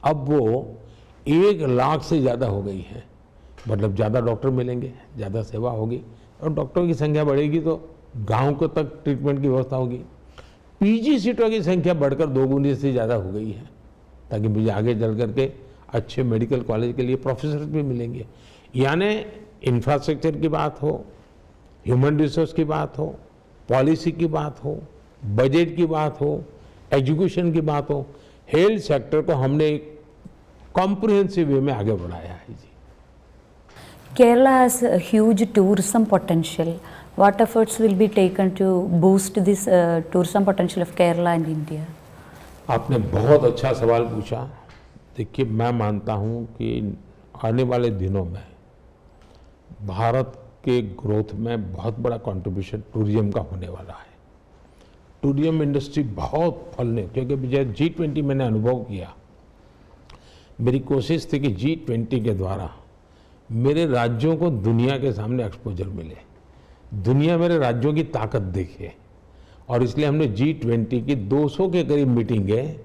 अब वो 1 लाख से ज़्यादा हो गई है। मतलब ज़्यादा डॉक्टर मिलेंगे, ज़्यादा सेवा होगी, और डॉक्टरों की संख्या बढ़ेगी तो गांव को तक ट्रीटमेंट की व्यवस्था होगी। पीजी सीटों की संख्या बढ़कर 2 गुने से ज़्यादा हो गई है, ताकि मुझे आगे चल करके अच्छे मेडिकल कॉलेज के लिए प्रोफेसर भी मिलेंगे। यानी इंफ्रास्ट्रक्चर की बात हो, ह्यूमन रिसोर्स की बात हो, पॉलिसी की बात हो, बजट की बात हो, एजुकेशन की बात हो, हेल्थ सेक्टर को हमने एक कॉम्प्रिहेंसिव वे में आगे बढ़ाया है जी। Kerala has a huge tourism potential. What efforts will be taken to boost this tourism potential of Kerala and India? आपने बहुत अच्छा सवाल पूछा। देखिए, मैं मानता हूं कि आने वाले दिनों में भारत के ग्रोथ में बहुत बड़ा कंट्रीब्यूशन टूरिज्म का होने वाला है। टूरिज्म इंडस्ट्री बहुत फलने, क्योंकि G20 मैंने अनुभव किया। मेरी कोशिश थी कि G20 के द्वारा मेरे राज्यों को दुनिया के सामने एक्सपोजर मिले, दुनिया मेरे राज्यों की ताकत देखे, और इसलिए हमने G20 की 200 के करीब मीटिंगें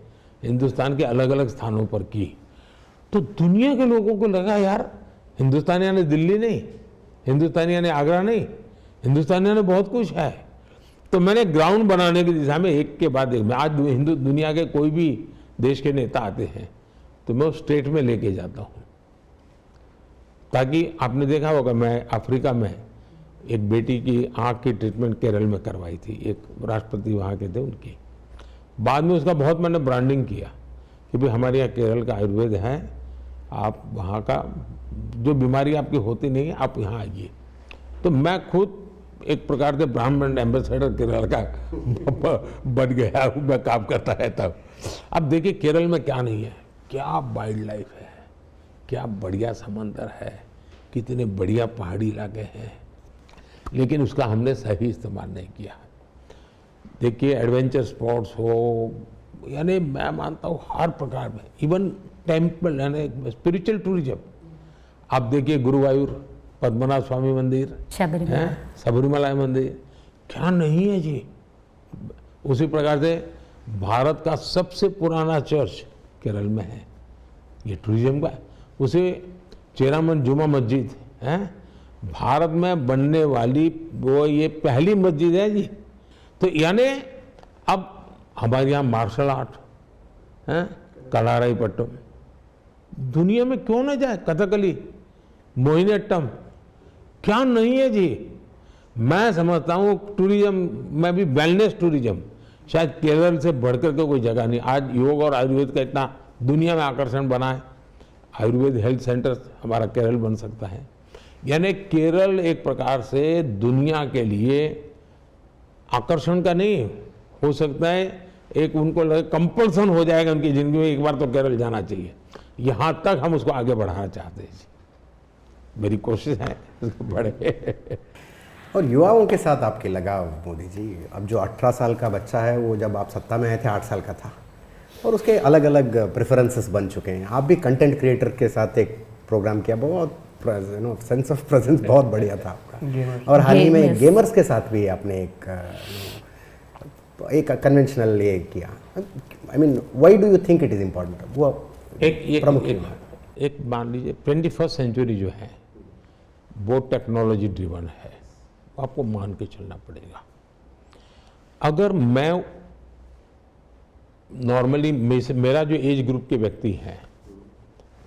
हिंदुस्तान के अलग अलग स्थानों पर की। तो दुनिया के लोगों को लगा यार, हिंदुस्तानियों ने दिल्ली नहीं, हिंदुस्तानियों ने आगरा नहीं, हिंदुस्तानियों ने बहुत कुछ है। तो मैंने ग्राउंड बनाने की दिशा में एक के बाद एक, मैं आज हिंदू दुनिया के कोई भी देश के नेता आते हैं तो मैं उस स्टेट में लेके जाता हूँ, ताकि आपने देखा होगा मैं अफ्रीका में एक बेटी की आंख की ट्रीटमेंट केरल में करवाई थी, एक राष्ट्रपति वहाँ के थे उनकी। बाद में उसका बहुत मैंने ब्रांडिंग किया कि भाई हमारे यहाँ केरल का आयुर्वेद है, आप वहाँ का जो बीमारी आपकी होती नहीं है आप यहाँ आइए। तो मैं खुद एक प्रकार से ब्राह्मण एम्बेसडर केरल का बन गया हूँ, मैं काम करता रहता हूँ। अब देखिए केरल में क्या नहीं है, क्या वाइल्ड लाइफ है, क्या बढ़िया समंदर है, कितने बढ़िया पहाड़ी इलाके हैं, लेकिन उसका हमने सही इस्तेमाल नहीं किया। देखिए एडवेंचर स्पॉट्स हो, यानी मैं मानता हूँ हर प्रकार में, इवन टेम्पल यानी स्पिरिचुअल टूरिज्म, आप देखिए गुरुवायूर पद्मनाभ स्वामी मंदिर है, सबरीमला मंदिर, क्या नहीं है जी। उसी प्रकार से भारत का सबसे पुराना चर्च केरल में है, ये टूरिज्म का। उसे चेरामन जुमा मस्जिद है, भारत में बनने वाली वो ये पहली मस्जिद है जी। तो यानी अब हमारे यहाँ मार्शल आर्ट है, कलाराईपट्टम, दुनिया में क्यों ना जाए, कथकली, मोहिनीअट्टम, क्या नहीं है जी। मैं समझता हूँ टूरिज्म में भी वेलनेस टूरिज्म शायद केरल से बढ़कर के कोई जगह नहीं। आज योग और आयुर्वेद का इतना दुनिया में आकर्षण बना है, आयुर्वेद हेल्थ सेंटर हमारा केरल बन सकता है। यानी केरल एक प्रकार से दुनिया के लिए आकर्षण का नहीं हो सकता है, एक उनको लगे कंपल्सन हो जाएगा उनकी जिंदगी में, एक बार तो केरल जाना चाहिए। यहाँ तक हम उसको आगे बढ़ाना चाहते हैं, मेरी कोशिश है उसको बढ़े। और युवाओं के साथ आपके लगाव मोदी जी, अब जो 18 साल का बच्चा है वो जब आप सत्ता में आए थे 8 साल का था, और उसके अलग अलग प्रेफरेंसेस बन चुके हैं। आप भी कंटेंट क्रिएटर के साथ एक प्रोग्राम किया, बहुत सेंस ऑफ प्रेजेंस बहुत बढ़िया था आपका। और हाल ही में गेमर्स के साथ भी आपने एक कन्वेंशनल ये किया। I mean why do you think it is important, वो प्रमुख एक मान लीजिए 21st सेंचुरी जो है वो टेक्नोलॉजी ड्रिवन है, आपको मान के चलना पड़ेगा। अगर मैं नॉर्मली मेरा जो एज ग्रुप के व्यक्ति हैं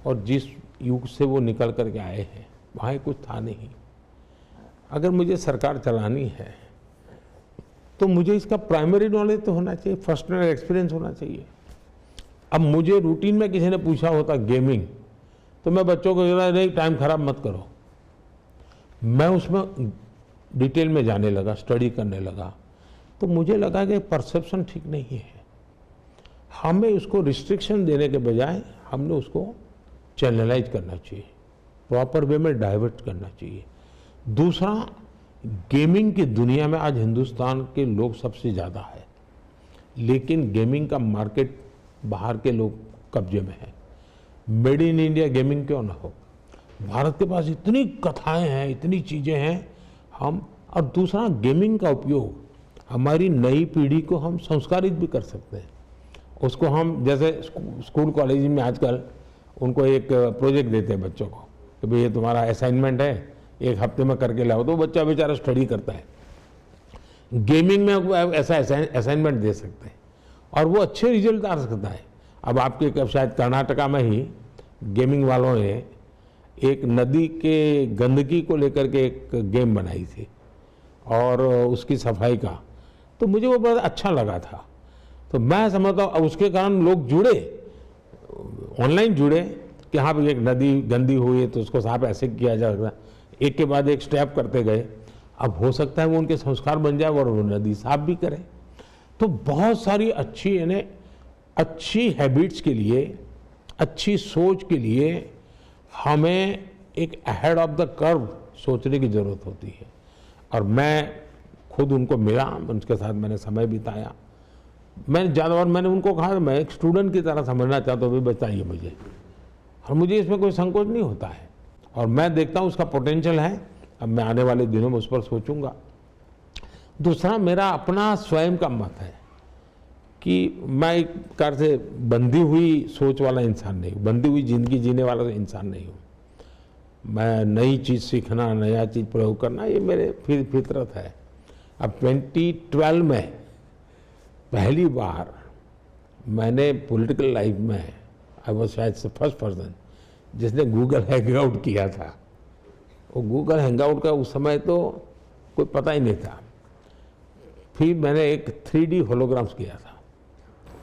और जिस युग से वो निकल करके आए हैं वहाँ कुछ था नहीं, अगर मुझे सरकार चलानी है तो मुझे इसका प्राइमरी नॉलेज तो होना चाहिए, फर्स्ट हैंड एक्सपीरियंस होना चाहिए। अब मुझे रूटीन में किसी ने पूछा होता गेमिंग, तो मैं बच्चों को कह रहा नहीं टाइम खराब मत करो, मैं उसमें डिटेल में जाने लगा, स्टडी करने लगा, तो मुझे लगा कि परसेप्शन ठीक नहीं है। हमें उसको रिस्ट्रिक्शन देने के बजाय हमने उसको चैनलाइज करना चाहिए, प्रॉपर वे में डाइवर्ट करना चाहिए। दूसरा, गेमिंग की दुनिया में आज हिंदुस्तान के लोग सबसे ज़्यादा है, लेकिन गेमिंग का मार्केट बाहर के लोग कब्जे में है। मेड इन इंडिया गेमिंग क्यों ना हो, भारत के पास इतनी कथाएं हैं, इतनी चीज़ें हैं हम। और दूसरा, गेमिंग का उपयोग हमारी नई पीढ़ी को हम संस्कारित भी कर सकते हैं। उसको हम जैसे स्कूल कॉलेज में आजकल उनको एक प्रोजेक्ट देते हैं बच्चों को कि भाई ये तुम्हारा असाइनमेंट है, एक हफ्ते में करके लाओ, तो बच्चा बेचारा स्टडी करता है। गेमिंग में ऐसा असाइनमेंट दे सकते हैं और वो अच्छे रिजल्ट आ सकता है। अब आपके शायद कर्नाटका में ही गेमिंग वालों ने एक नदी के गंदगी को लेकर के एक गेम बनाई थी और उसकी सफाई का, तो मुझे वो बड़ा अच्छा लगा था। तो मैं समझता हूँ उसके कारण लोग जुड़े, ऑनलाइन जुड़े कि हाँ भाई एक नदी गंदी हुई है तो उसको साफ ऐसे किया जा सकता है, एक के बाद एक स्टेप करते गए। अब हो सकता है वो उनके संस्कार बन जाए और वो नदी साफ भी करे। तो बहुत सारी अच्छी यानी अच्छी हैबिट्स के लिए, अच्छी सोच के लिए हमें एक अहेड ऑफ द कर्व सोचने की ज़रूरत होती है। और मैं खुद उनको मिला, उनके साथ मैंने समय बिताया। मैंने उनको कहा मैं एक स्टूडेंट की तरह समझना चाहता हूँ, भी बताइए मुझे, और मुझे इसमें कोई संकोच नहीं होता है और मैं देखता हूँ उसका पोटेंशियल है। अब मैं आने वाले दिनों में उस पर सोचूंगा। दूसरा, मेरा अपना स्वयं का मत है कि मैं एक प्रकार से बंधी हुई सोच वाला इंसान नहीं हूँ, बंधी हुई जिंदगी जीने वाला इंसान नहीं हूँ। मैं नई चीज़ सीखना, नया चीज़ प्रयोग करना, ये मेरे फितरत है। अब 2012 में पहली बार मैंने पॉलिटिकल लाइफ में आई वॉज शायद से फर्स्ट पर्सन जिसने गूगल हैंगआउट किया था। वो गूगल हैंगआउट का उस समय तो कोई पता ही नहीं था। फिर मैंने एक 3D होलोग्राम्स किया था।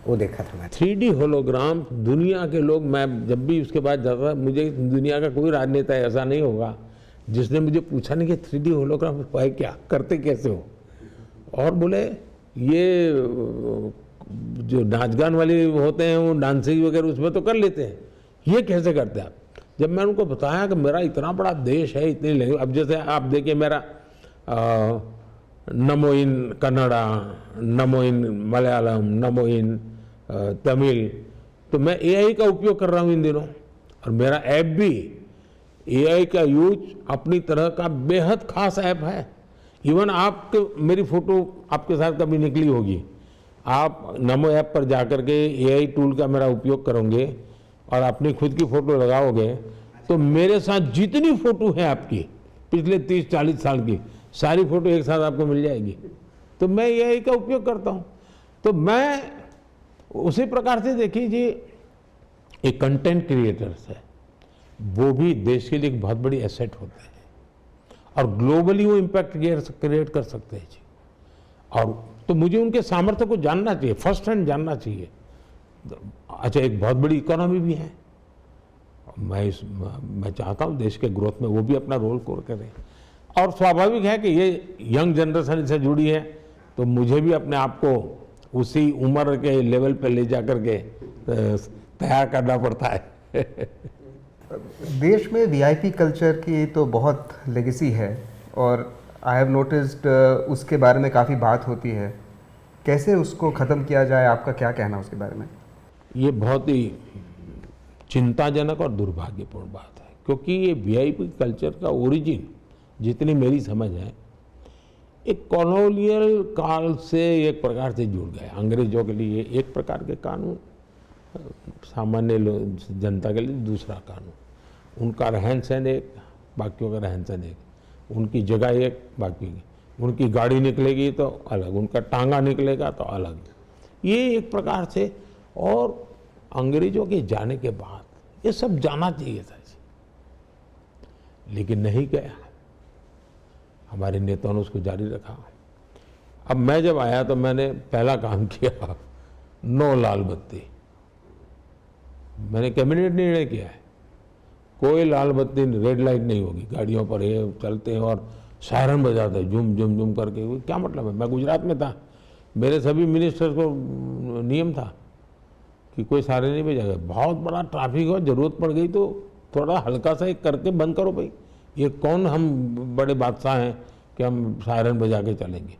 वो देखा था मैं। 3D होलोग्राम दुनिया के लोग, मैं जब भी उसके बाद जाता, मुझे दुनिया का कोई राजनेता ऐसा नहीं होगा जिसने मुझे पूछा नहीं कि 3D होलोग्राम है क्या, करते कैसे हो। और बोले ये जो नाच गान वाले होते हैं वो डांसिंग वगैरह उसमें तो कर लेते हैं, ये कैसे करते हैं आप। जब मैं उनको बताया कि मेरा इतना बड़ा देश है, इतनी लैंग्वेज, अब जैसे आप देखिए मेरा नमो इन कन्नड़ा, नमो इन मलयालम, नमो इन तमिल, तो मैं AI का उपयोग कर रहा हूँ इन दिनों। और मेरा ऐप भी AI का यूज अपनी तरह का बेहद खास ऐप है। इवन आपके मेरी फोटो आपके साथ कभी निकली होगी, आप नमो ऐप पर जाकर के AI टूल का मेरा उपयोग करोगे और अपनी खुद की फोटो लगाओगे तो मेरे साथ जितनी फोटो है आपकी पिछले 30-40 साल की सारी फोटो एक साथ आपको मिल जाएगी। तो मैं AI का उपयोग करता हूँ। तो मैं उसी प्रकार से देखिए जी, एक कंटेंट क्रिएटर्स है वो भी देश के लिए एक बहुत बड़ी एसेट होते हैं और ग्लोबली वो इम्पैक्ट क्रिएट कर सकते हैं जी। और तो मुझे उनके सामर्थ्य को जानना चाहिए, फर्स्ट हैंड जानना चाहिए। अच्छा, एक बहुत बड़ी इकोनॉमी भी है, मैं चाहता हूँ देश के ग्रोथ में वो भी अपना रोल कोर करें। और स्वाभाविक है कि ये यंग जनरेशन से जुड़ी है, तो मुझे भी अपने आप को उसी उम्र के लेवल पे ले जा करके तैयार करना पड़ता है। देश में VIP कल्चर की तो बहुत लेगेसी है और आई हैव नोटिस्ड उसके बारे में काफ़ी बात होती है। कैसे उसको ख़त्म किया जाए, आपका क्या कहना है उसके बारे में? ये बहुत ही चिंताजनक और दुर्भाग्यपूर्ण बात है, क्योंकि ये VIP कल्चर का ओरिजिन जितनी मेरी समझ है एक कॉलोनियल काल से एक प्रकार से जुड़ गया। अंग्रेजों के लिए एक प्रकार के कानून, सामान्य जनता के लिए दूसरा कानून, उनका रहन सहन एक, बाकियों का रहन सहन एक, उनकी जगह एक, बाकी उनकी गाड़ी निकलेगी तो अलग, उनका टांगा निकलेगा तो अलग, ये एक प्रकार से। और अंग्रेजों के जाने के बाद ये सब जाना चाहिए था जी, लेकिन नहीं गया, हमारे नेताओं ने उसको जारी रखा। अब मैं जब आया तो मैंने पहला काम किया, नो लाल बत्ती। मैंने कैबिनेट निर्णय किया है, कोई लाल बत्ती, रेड लाइट नहीं होगी गाड़ियों पर। ये चलते हैं और सायरन बजाते हैं झुम झुम झुम करके, क्या मतलब है। मैं गुजरात में था, मेरे सभी मिनिस्टर्स को नियम था कि कोई सायरन नहीं बजाएगा। बहुत बड़ा ट्रैफिक हो, जरूरत पड़ गई तो थोड़ा हल्का सा एक करके बंद करो भाई। ये कौन हम बड़े बादशाह हैं कि हम सायरन बजा के चलेंगे।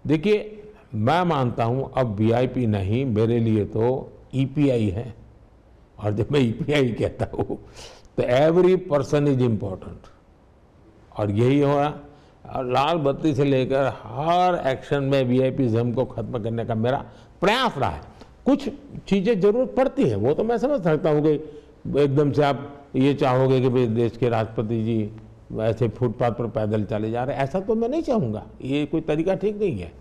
देखिए, मैं मानता हूँ अब VIP नहीं, मेरे लिए तो EPI है। और जब मैं EPI कहता हूँ तो एवरी पर्सन इज इम्पोर्टेंट, और यही हो रहा। और लाल बत्ती से लेकर हर एक्शन में VIPism को खत्म करने का मेरा प्रयास रहा है। कुछ चीज़ें जरूरत पड़ती है, वो तो मैं समझ सकता हूँ कि एकदम से आप ये चाहोगे कि भाई देश के राष्ट्रपति जी ऐसे फुटपाथ पर पैदल चले जा रहे हैं, ऐसा तो मैं नहीं चाहूँगा, ये कोई तरीका ठीक नहीं है।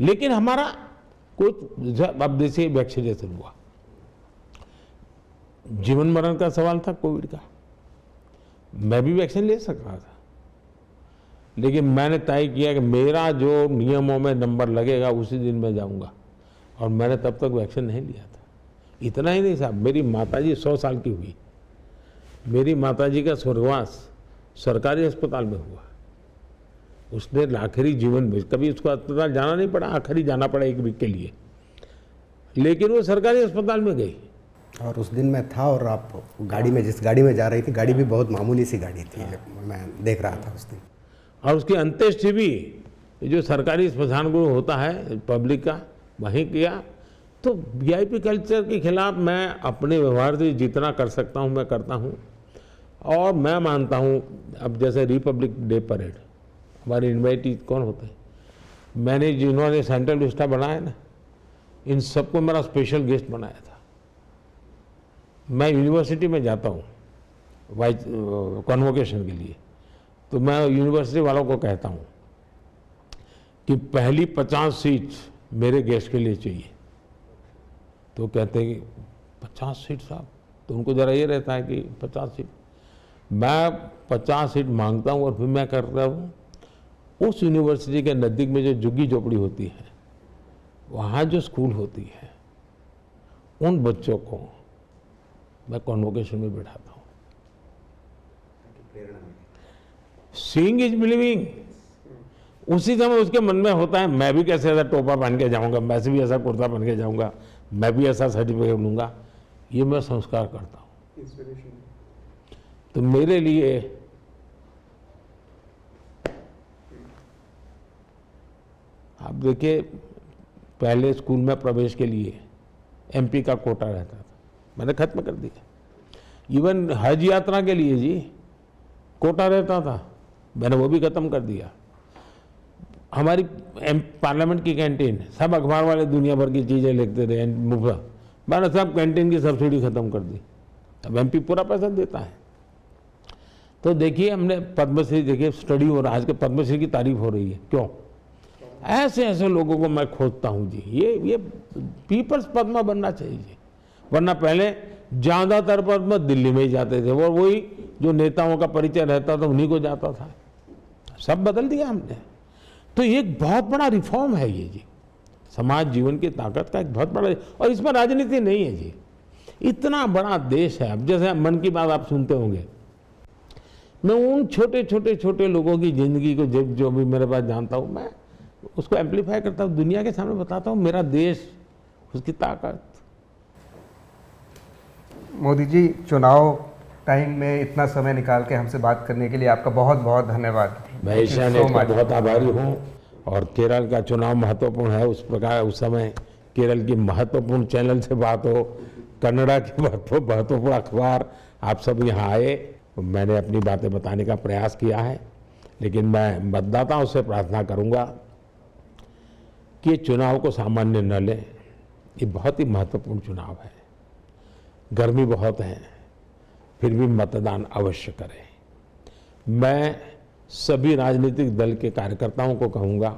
लेकिन हमारा कुछ, अब देखिए वैक्सीनेशन हुआ, जीवन मरण का सवाल था कोविड का, मैं भी वैक्सीन ले सकता था, लेकिन मैंने तय किया कि मेरा जो नियमों में नंबर लगेगा उसी दिन मैं जाऊंगा, और मैंने तब तक वैक्सीन नहीं लिया था। इतना ही नहीं साहब, मेरी माताजी 100 साल की हुई, मेरी माताजी का स्वर्गवास सरकारी अस्पताल में हुआ। उसने आखिरी जीवन में कभी उसको अस्पताल जाना नहीं पड़ा, आखिरी जाना पड़ा 1 वीक के लिए, लेकिन वो सरकारी अस्पताल में गई। और उस दिन मैं था, और आप गाड़ी में, जिस गाड़ी में जा रही थी, गाड़ी भी बहुत मामूली सी गाड़ी थी, मैं देख रहा था उस दिन। और उसकी अंत्येष्टि भी जो सरकारी स्मशान गृह होता है पब्लिक का, वहीं किया। तो VIP कल्चर के खिलाफ मैं अपने व्यवहार से जितना कर सकता हूँ मैं करता हूँ। और मैं मानता हूँ, अब जैसे रिपब्लिक डे परेड, हमारे इन्वाइटीज कौन होते हैं, मैंने जिन्होंने सेंट्रल विस्टा बनाया ना, इन सबको मेरा स्पेशल गेस्ट बनाया था। मैं यूनिवर्सिटी में जाता हूँ कॉन्वोकेशन के लिए, तो मैं यूनिवर्सिटी वालों को कहता हूँ कि पहली 50 सीट मेरे गेस्ट के लिए चाहिए। तो कहते हैं कि 50 सीट साहब, तो उनको ज़रा ये रहता है कि 50 सीट, मैं 50 सीट मांगता हूँ और फिर मैं कर रहा हूँ उस यूनिवर्सिटी के नज़दीक में जो झुग्गी झोपड़ी होती है, वहाँ जो स्कूल होती है, उन बच्चों को मैं कॉन्वोकेशन में बैठाता हूँ। Seeing is believing. उसी समय उसके मन में होता है मैं भी कैसे ऐसा टोपा पहन के जाऊंगा, मैं से भी ऐसा कुर्ता पहन के जाऊंगा, मैं भी ऐसा सर्टिफिकेट लूंगा। ये मैं संस्कार करता हूँ। तो मेरे लिए आप देखिए, पहले स्कूल में प्रवेश के लिए एमपी का कोटा रहता था, मैंने खत्म कर दिया। इवन हज यात्रा के लिए जी कोटा रहता था, मैंने वो भी खत्म कर दिया। हमारी पार्लियामेंट की कैंटीन, सब अखबार वाले दुनिया भर की चीज़ें लिखते थे मुफ्त, मैंने सब कैंटीन की सब्सिडी खत्म कर दी। अब एमपी पूरा पैसा देता है। तो देखिए, हमने पद्मश्री, देखिए स्टडी हो रहा है, आज के पद्मश्री की तारीफ हो रही है, क्यों? ऐसे ऐसे लोगों को मैं खोजता हूँ जी। ये पीपल्स पद्मा बनना चाहिए, वरना पहले ज़्यादातर पद्म दिल्ली में ही जाते थे, वो वही जो नेताओं का परिचय रहता था उन्हीं को जाता था। सब बदल दिया हमने। तो ये एक बहुत बड़ा रिफॉर्म है ये जी, समाज जीवन की ताकत का एक बहुत बड़ा, और इसमें राजनीति नहीं है जी। इतना बड़ा देश है। अब जैसे मन की बात आप सुनते होंगे, मैं उन छोटे लोगों की जिंदगी को जो भी मेरे पास जानता हूँ, मैं उसको एम्पलीफाई करता हूँ, दुनिया के सामने बताता हूँ मेरा देश, उसकी ताकत। मोदी जी, चुनाव टाइम में इतना समय निकाल के हमसे बात करने के लिए आपका बहुत बहुत धन्यवाद। मैं एशियानेट का बहुत आभारी हूँ। और केरल का चुनाव महत्वपूर्ण है, उस प्रकार उस समय केरल की महत्वपूर्ण चैनल से बात हो, कन्नड़ा की महत्वपूर्ण अखबार, आप सब यहाँ आए, मैंने अपनी बातें बताने का प्रयास किया है। लेकिन मैं मतदाताओं से प्रार्थना करूँगा कि चुनाव को सामान्य न लें। ये बहुत ही महत्वपूर्ण चुनाव है, गर्मी बहुत है, फिर भी मतदान अवश्य करें। मैं सभी राजनीतिक दल के कार्यकर्ताओं को कहूँगा,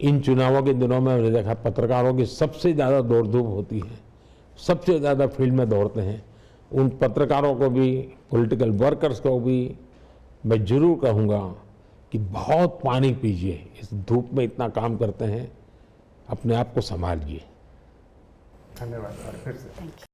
इन चुनावों के दिनों में मैंने देखा पत्रकारों की सबसे ज़्यादा दौड़ धूप होती है, सबसे ज़्यादा फील्ड में दौड़ते हैं। उन पत्रकारों को भी, पॉलिटिकल वर्कर्स को भी मैं जरूर कहूँगा कि बहुत पानी पीजिए, इस धूप में इतना काम करते हैं, अपने आप को संभालिए। धन्यवाद फिर से।